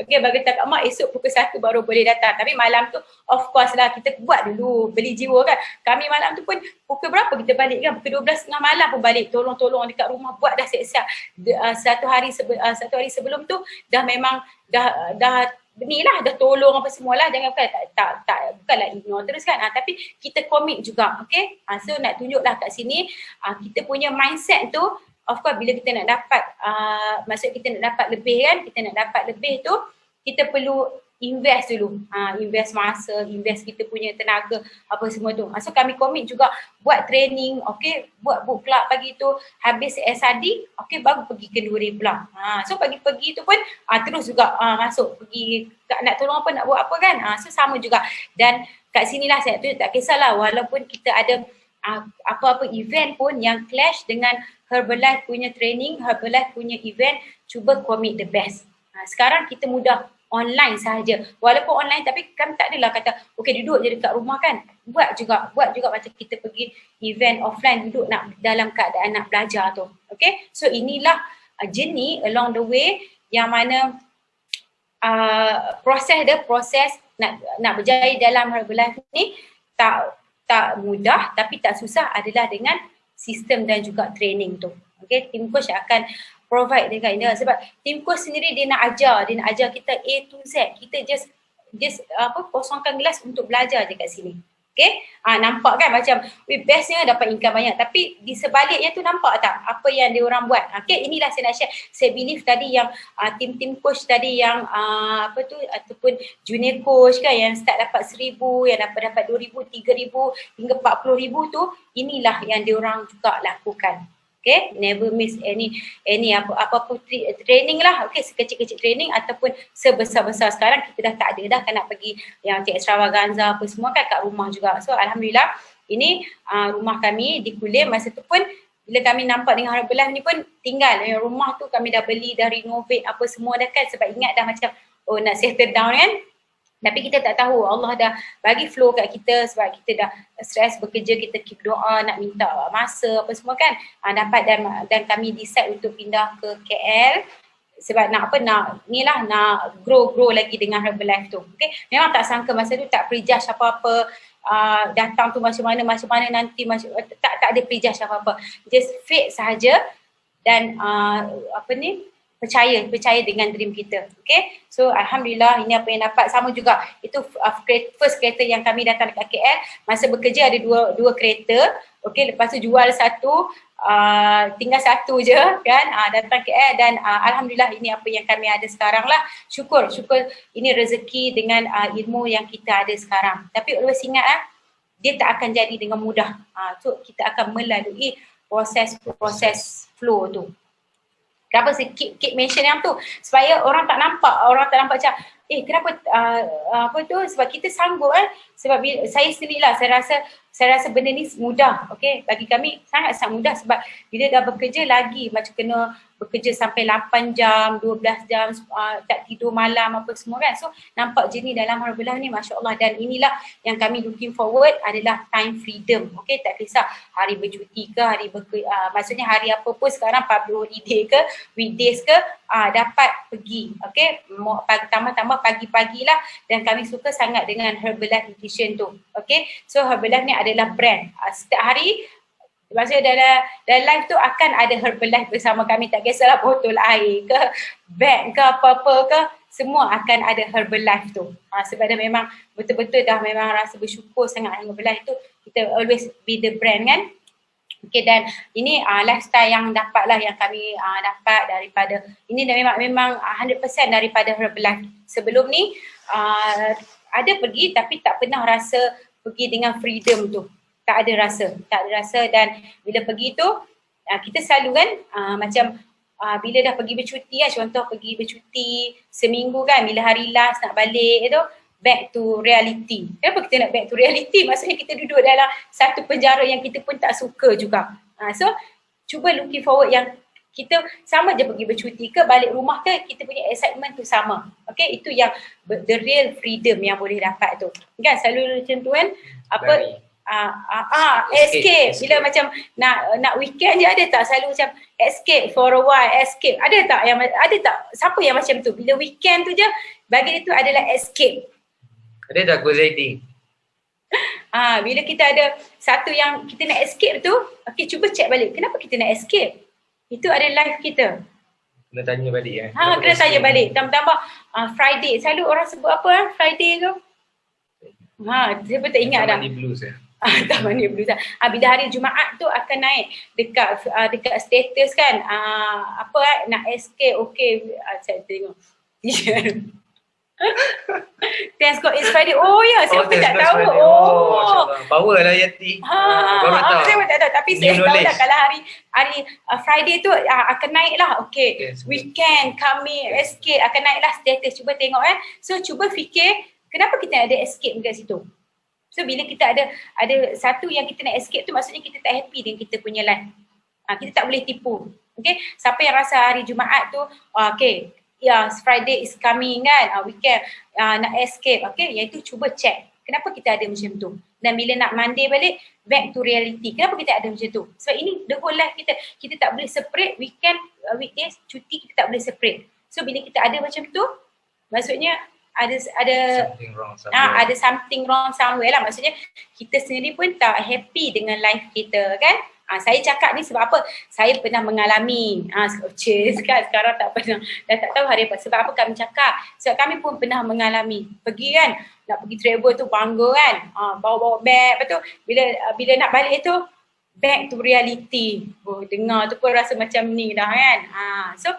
Okay, bagi tak mak esok pukul 1 baru boleh datang. Tapi malam tu of course lah kita buat dulu, beli jiwa kan. Kami malam tu pun pukul berapa kita balik kan, pukul 12.30 malam pun balik, tolong dekat rumah buat dah siap-siap. Satu hari sebelum tu dah memang dah inilah, dah tolong apa semualah, jangan bukanlah ignore terus kan, tapi kita komit juga, okay. So nak tunjuklah kat sini, kita punya mindset tu, of course bila kita nak dapat, maksud kita nak dapat lebih kan, kita nak dapat lebih tu, kita perlu invest dulu, invest masa, invest kita punya tenaga, apa semua tu. So kami komit juga buat training, okay, buat book club pagi tu, habis SRD, okay, baru pergi kenduri pula. So pagi-pagi tu pun terus juga masuk pergi, nak tolong apa, nak buat apa kan. So sama juga. Dan kat sinilah saya tu tak kisahlah, walaupun kita ada apa-apa event pun yang clash dengan Herbalife punya training, Herbalife punya event, cuba commit the best. Sekarang kita mudah. online sahaja. Walaupun online tapi kami tak adalah kata okey duduk je dekat rumah kan. Buat juga macam kita pergi event offline, duduk dalam keadaan nak belajar tu. Okay, so inilah journey along the way yang mana proses nak berjaya dalam Herbalife ni tak mudah tapi tak susah adalah dengan sistem dan juga training tu. Okay, tim coach akan provide dekat ini sebab tim coach sendiri dia nak ajar kita A to Z. Kita just kosongkan gelas untuk belajar je kat sini. Okay, nampak kan macam bestnya dapat income banyak tapi di sebaliknya tu nampak tak apa yang dia orang buat. Okay, inilah saya nak share. Saya believe tadi yang tim coach tadi yang ataupun junior coach kan yang start dapat 1,000, yang dapat 2,000, 3,000 hingga 40,000 tu, inilah yang dia orang juga lakukan. Okay, never miss any apa-apa training lah. Okay, sekecil-kecil training ataupun sebesar-besar sekarang kita dah tak ada dah kan nak pergi yang extravaganza apa semua kan kat rumah juga. So Alhamdulillah ini rumah kami di Kulim. Masa tu pun bila kami nampak dengan Herbalife ni pun tinggal rumah tu kami dah beli, dah renovate apa semua dah kan sebab ingat dah macam nak settle down kan. Tapi kita tak tahu Allah dah bagi flow kat kita sebab kita dah stress bekerja, kita keep doa nak minta masa apa semua kan dapat dan kami decide untuk pindah ke KL sebab nak grow lagi dengan Herbalife tu. Okay, memang tak sangka masa tu tak prejudge apa-apa datang tu macam mana nanti tak ada prejudge apa-apa, just faith sahaja dan percaya dengan dream kita. Okay, so Alhamdulillah ini apa yang dapat. Sama juga itu first kereta yang kami datang dekat KL. Masa bekerja ada dua kereta. Okay, lepas tu jual satu, tinggal satu je kan datang KL dan Alhamdulillah ini apa yang kami ada sekarang lah. Syukur ini rezeki dengan ilmu yang kita ada sekarang. Tapi always ingat dia tak akan jadi dengan mudah. So kita akan melalui proses flow tu. Kenapa saya keep mention yang tu? Supaya orang tak nampak macam kenapa sebab kita sanggup sebab saya sendirilah saya rasa benda ni mudah. Okay, bagi kami sangat mudah sebab bila dah bekerja lagi macam kena bekerja sampai 8 jam, 12 jam, tak tidur malam apa semua kan. So nampak jenis dalam Herbalife ni Masya Allah dan inilah yang kami looking forward adalah time freedom. Okay, tak kisah hari bercuti ke, maksudnya hari apa pun sekarang public holiday ke, weekdays ke, dapat pergi. Okay, tambah pagi-pagi lah dan kami suka sangat dengan Herbalife Nutrition tu. Okay, so Herbalife ni adalah brand. Setiap hari maksudnya dalam live tu akan ada Herbalife bersama kami, tak kisahlah botol air ke, bag ke, apa-apa ke, semua akan ada Herbalife tu. Sebab dia memang betul-betul dah memang rasa bersyukur sangat dengan Herbalife tu, kita always be the brand kan. Okay, dan ini lifestyle yang dapatlah yang kami dapat daripada ini dan memang 100% daripada Herbalife. Sebelum ni ada pergi tapi tak pernah rasa pergi dengan freedom tu. Tak ada rasa dan bila pergi tu kita selalu kan macam bila dah pergi bercuti contoh pergi bercuti seminggu kan, bila hari last nak balik tu back to reality. Kenapa kita nak back to reality? Maksudnya kita duduk dalam satu penjara yang kita pun tak suka juga. So cuba looking forward yang kita sama je pergi bercuti ke balik rumah ke, kita punya excitement tu sama. Okay, itu yang the real freedom yang boleh dapat tu kan. Selalu macam tu kan escape. Bila macam nak weekend je ada tak selalu macam escape for a while, escape. Ada tak siapa yang macam tu bila weekend tu je bagi dia tu adalah escape. Ada tak Zaidi? Bila kita ada satu yang kita nak escape tu, okay, cuba check balik kenapa kita nak escape. Itu ada life kita. Kena tanya balik kena tanya balik. Tambah-tambah Friday, selalu orang sebut apa Friday tu? Saya pun tak ingat dah. Taman Blues Taman Blues. Bila hari Jumaat tu akan naik dekat status kan. Nak escape, okay. Saya tengok. Thanks God it's Friday. Oh ya, saya pun tak tahu. Power lah Yati. Saya pun tak tahu. Tapi saya tahu lah kalau hari Friday tu akan naik lah. Okay, weekend kami escape akan naik lah status. Cuba tengok So cuba fikir kenapa kita ada escape dekat situ. So bila kita ada satu yang kita nak escape tu, maksudnya kita tak happy dengan kita punya life. Kita tak boleh tipu. Okay, siapa yang rasa hari Jumaat tu okay, Friday is coming kan, weekend nak escape, okay, iaitu cuba check kenapa kita ada macam tu. Dan bila nak Monday balik, back to reality. Kenapa kita ada macam tu? Sebab ini the whole life kita. Kita tak boleh separate weekend, weekdays, cuti kita tak boleh separate. So bila kita ada macam tu, maksudnya ada Something wrong somewhere. ada something wrong somewhere lah. Maksudnya kita sendiri pun tak happy dengan life kita kan. Saya cakap ni sebab apa? Saya pernah mengalami. Sekarang tak pernah. Dah tak tahu hari apa. Sebab apa kami cakap? Sebab kami pun pernah mengalami. Pergi kan, nak pergi travel tu bangga kan. Bawa-bawa bag. Lepas tu bila nak balik tu, back to reality. Dengar tu pun rasa macam ni dah kan. So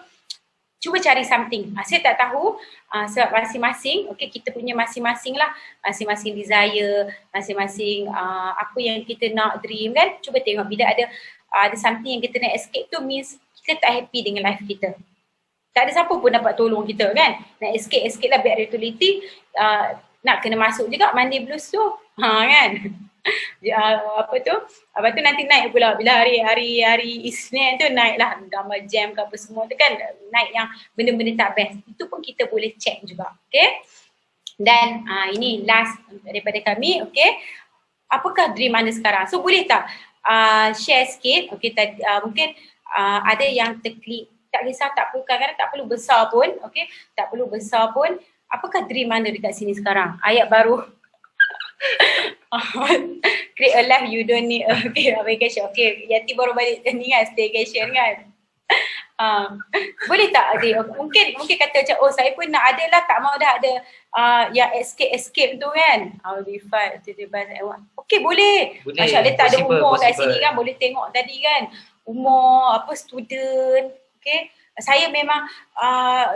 cuba cari something. Saya tak tahu sebab masing-masing, okay, kita punya masing-masing lah, masing-masing desire, masing-masing apa yang kita nak dream kan. Cuba tengok bila ada something yang kita nak escape tu means kita tak happy dengan life kita. Tak ada siapa pun dapat tolong kita kan. Nak escape lah back reality, nak kena masuk juga Monday blues tu. Kan. Apa tu? Lepas tu nanti naik pula bila hari Isnin tu naik lah gambar jam ke apa semua tu kan, naik yang benda-benda tak best. Itu pun kita boleh check juga. Okay. Dan ini last daripada kami. Okay. Apakah dream anda sekarang? So boleh tak share sikit? Okay, mungkin ada yang terklik. Tak kisah, tak perlu, kadang-kadang tak perlu besar pun. Okay. Tak perlu besar pun. Apakah dream anda dekat sini sekarang? Ayat baru. Create a life you don't need a vacation. Okay, Yati baru balik ni kan, staycation kan. Boleh tak Adik? Mungkin kata macam, saya pun nak ada lah, tak mau dah ada yang escape tu kan. Okay, boleh. Masya Allah, tak ada umur kat sini kan, boleh tengok tadi kan. Umur, student, okay. Saya memang,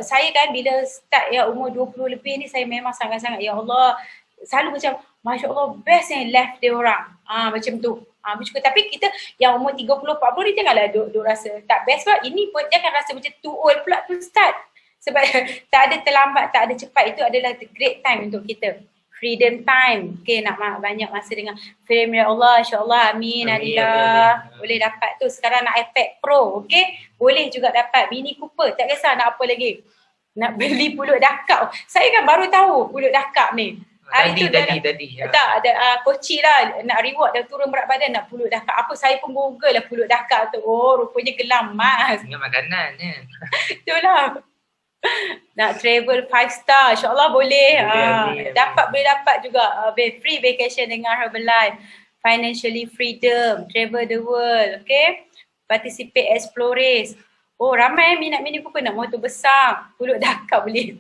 saya kan bila start umur 20 lebih ni, saya memang sangat-sangat, ya Allah, selalu macam, Masya Allah, best yang left dia orang. Macam tu. Tapi kita yang umur 30-40 ni janganlah duk rasa tak best sebab ini pun jangan rasa macam too old pula to start. Sebab tak ada terlambat, tak ada cepat. Itu adalah the great time untuk kita. Freedom time. Okay, nak banyak masa dengan film ya Allah, insyaAllah, amin, alhamdulillah. Boleh dapat tu. Sekarang nak iPad Pro, okay. Boleh juga dapat Mini Cooper. Tak kisah nak apa lagi. Nak beli pulut dakap. Saya kan baru tahu pulut dakap ni. Tadi. Tak, ada koci lah, nak reward dah turun berat badan, nak pulut dakap. Apa, saya pun google lah pulut dakap tu. Rupanya gelam mas. Dengan makanan je. Itulah. Nak travel 5 star, insyaAllah boleh. Boleh dapat juga free vacation dengan Herbalife. Financially freedom, travel the world, okay. Participate explorers. Ramai minat Mini Cooper, nak motor besar. Pulut dakap boleh.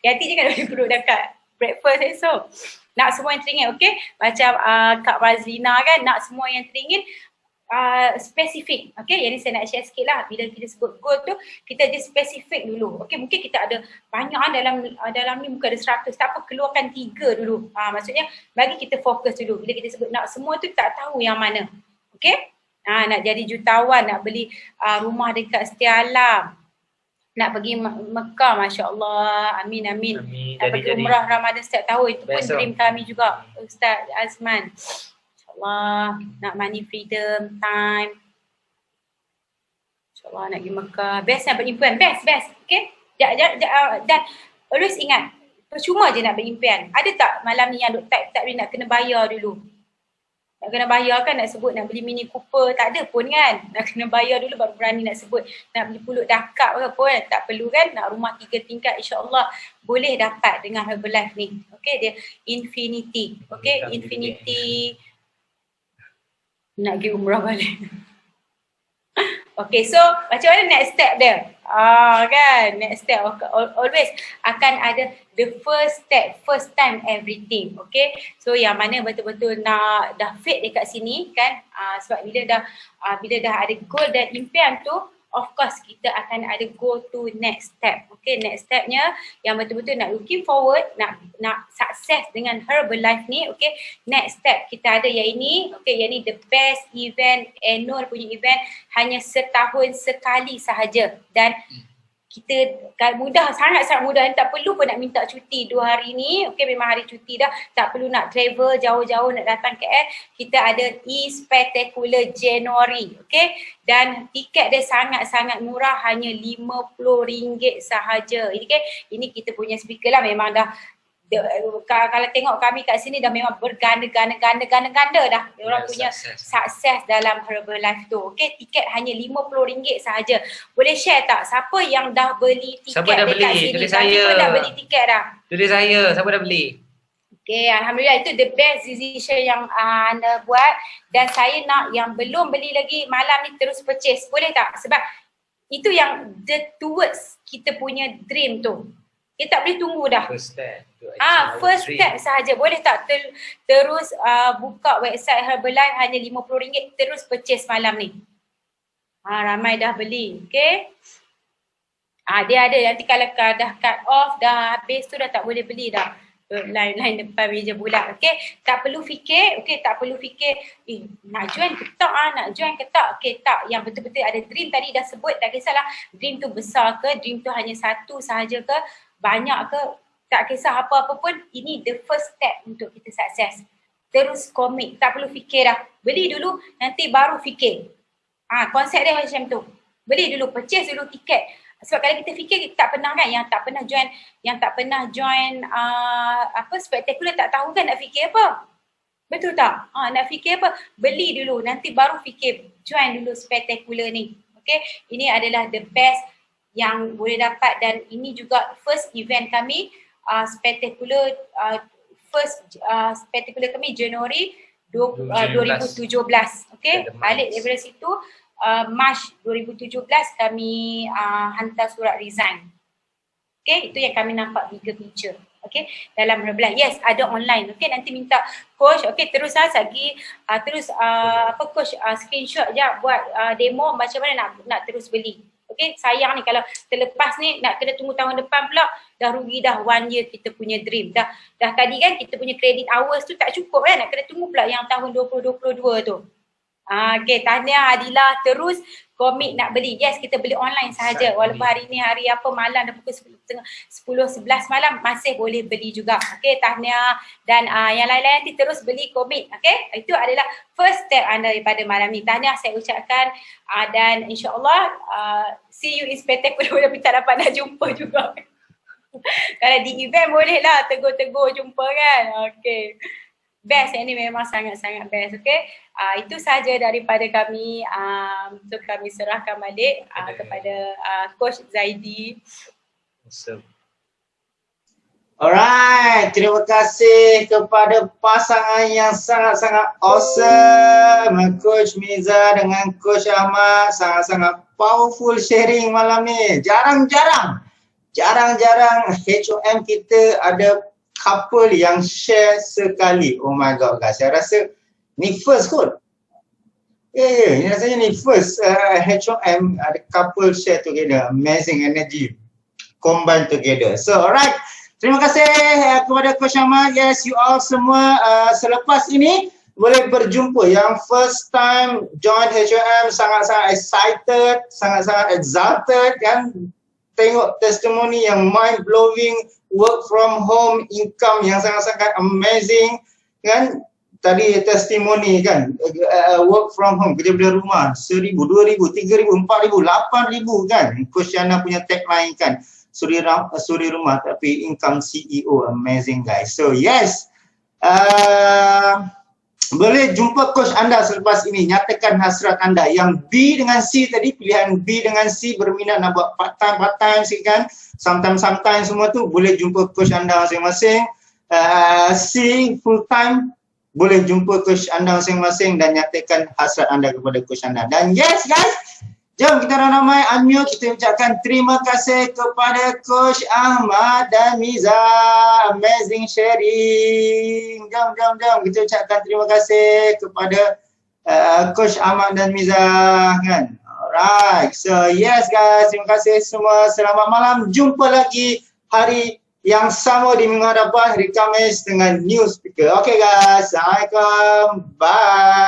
Yati je kan boleh pulut dakap. Breakfast esok. Nak semua yang teringin, okay? Macam Kak Razlina kan, nak semua yang teringin spesifik. Okay, jadi saya nak share sikit lah. Bila kita sebut goal tu, kita je spesifik dulu. Okay, mungkin kita ada banyak dalam ni, mungkin ada 100. Tak apa, keluarkan 3 dulu. Maksudnya, bagi kita fokus dulu. Bila kita sebut nak semua tu, tak tahu yang mana. Okay? Nak jadi jutawan, nak beli rumah dekat Setia Alam. Nak pergi Mekah, Masya Allah, amin. Nak pergi umrah Ramadan setiap tahun, itu pun dream kami juga, Ustaz Azman. InsyaAllah, nak money freedom, time. InsyaAllah nak pergi Mekah, best nak berimpian, best, okay. Dan always ingat, percuma je nak berimpian. Ada tak malam ni yang duk type boleh nak kena bayar dulu? Nak kena bayar kan, nak sebut nak beli Mini Cooper, tak ada pun kan. Nak kena bayar dulu baru berani nak sebut. Nak beli pulut dakap ke pun, tak perlu kan. Nak rumah 3 tingkat, insyaAllah boleh dapat dengan Herbalife ni. Okay, dia infinity. Okay, infinity. Nak pergi umrah balik. Okay, so macam mana next step dia? Kan, next step always akan ada the first step, first time everything. Okay, so yang mana betul-betul nak dah fit dekat sini kan, sebab bila dah ada goal dan impian tu, of course kita akan ada go to next step. Okay, next stepnya yang betul-betul nak looking forward, nak sukses dengan Herbalife ni. Okay, next step kita ada yang ini. Okay, yang ni the best event, annual punya event, hanya setahun sekali sahaja. Dan kita kan mudah, sangat-sangat mudah, tak perlu pun nak minta cuti 2 hari ni. Okey, memang hari cuti dah, tak perlu nak travel jauh-jauh nak datang KL. Kita ada e-Spectacular January, okey, dan tiket dia sangat-sangat murah, hanya RM50 sahaja. Ini kita punya speaker lah, memang dah kalau tengok kami kat sini dah memang berganda-ganda dah. Diorang punya sukses dalam Herbalife tu. Okey, tiket hanya RM50 sahaja. Boleh share tak siapa yang dah beli tiket Siapa dah dekat beli? sini? Tulis Kami saya. pun dah beli tiket dah. Tulis saya, siapa dah beli? Okay, Alhamdulillah itu the best decision yang anda buat. Dan saya nak yang belum beli lagi malam ni terus purchase. Boleh tak? Sebab itu yang towards kita punya dream tu. Kita tak boleh tunggu dah. First step. First step sahaja. Boleh tak terus buka website Herbalife hanya RM50 terus purchase malam ni. Ramai dah beli. Okay. Dia ada nanti kalau dah cut off, dah habis tu dah tak boleh beli dah. Line depan meja bulat. Okay. Tak perlu fikir. Okay, tak perlu fikir. Nak join ke tak? Nak join ke tak? Okay, tak. Yang betul-betul ada dream tadi dah sebut. Tak kisahlah dream tu besar ke, dream tu hanya satu sahaja ke, banyak ke, tak kisah apa-apa pun, ini the first step untuk kita sukses. Terus komit, tak perlu fikir dah. Beli dulu, nanti baru fikir. Konsep dia macam tu. Beli dulu, purchase dulu tiket. Sebab kalau kita fikir, kita tak pernah kan, yang tak pernah join Spectacular tak tahu kan nak fikir apa. Betul tak? Nak fikir apa? Beli dulu, nanti baru fikir. Join dulu Spectacular ni. Okay, ini adalah the best yang boleh dapat, dan ini juga first event kami Spectacular Spectacular kami Januari 2017. Okay, balik daripada situ March 2017 kami hantar surat resign. Okay, itu yang kami nampak bigger picture. Okay, dalam Herbalife. Yes, ada online. Okay, nanti minta coach. Okay, terus lagi terus coach screenshot je buat demo macam mana nak terus beli. Okay, sayang ni kalau terlepas ni nak kena tunggu tahun depan pula, dah rugi dah 1 year kita punya dream. Dah tadi kan kita punya credit hours tu tak cukup kan, nak kena tunggu pula yang tahun 2022 tu. Okay, tahniah Adila, terus komit nak beli. Yes, kita beli online sahaja. Walaupun hari ni hari apa malam dah pukul 10-11 malam masih boleh beli juga. Okay, tahniah. Dan yang lain-lain nanti terus beli, komit. Okay, itu adalah first step anda daripada malam ni. Tahniah saya ucapkan dan insyaAllah see you in Spectacular, tapi tak dapat nak jumpa juga. Kalau di event boleh lah tegur-tegur jumpa kan. Okay. Best, yang ni memang sangat-sangat best. Okay, itu sahaja daripada kami. So kami serahkan balik kepada Coach Zaidi. Awesome. Alright, terima kasih kepada pasangan yang sangat-sangat awesome, Coach Miza dengan Coach Ahmad. Sangat-sangat powerful sharing malam ni. Jarang-jarang HOM kita ada couple yang share sekali. Oh my god guys, saya rasa ni first kot. Ni rasanya ni first HOM ada couple share together. Amazing energy combine together. So alright, terima kasih kepada Coach Ahmad. Yes, you all semua selepas ini boleh berjumpa. Yang first time join HOM sangat-sangat excited, sangat-sangat exalted kan. Tengok testimoni yang mind blowing, work from home income yang sangat-sangat amazing kan. Tadi testimoni kan, work from home, kerja dari rumah 1,000, 2,000, 3,000, 4,000, 8,000 kan. Coach Yana punya tagline kan, suri rumah tapi income CEO. Amazing guys. So yes, boleh jumpa coach anda selepas ini. Nyatakan hasrat anda. Yang B dengan C tadi, pilihan B dengan C berminat nak buat part time sikit kan, sometimes semua tu, boleh jumpa coach anda masing-masing. C full time, boleh jumpa coach anda masing-masing dan nyatakan hasrat anda kepada coach anda. Dan yes guys, jom kita ramai unmute, kita ucapkan terima kasih kepada Coach Ahmad dan Miza. Amazing sharing. Jom kita ucapkan terima kasih kepada Coach Ahmad dan Miza kan. Alright, so yes guys, terima kasih semua. Selamat malam. Jumpa lagi hari yang sama di minggu hadapan, hari Khamis dengan new speaker. Okay guys, Assalamualaikum. Bye.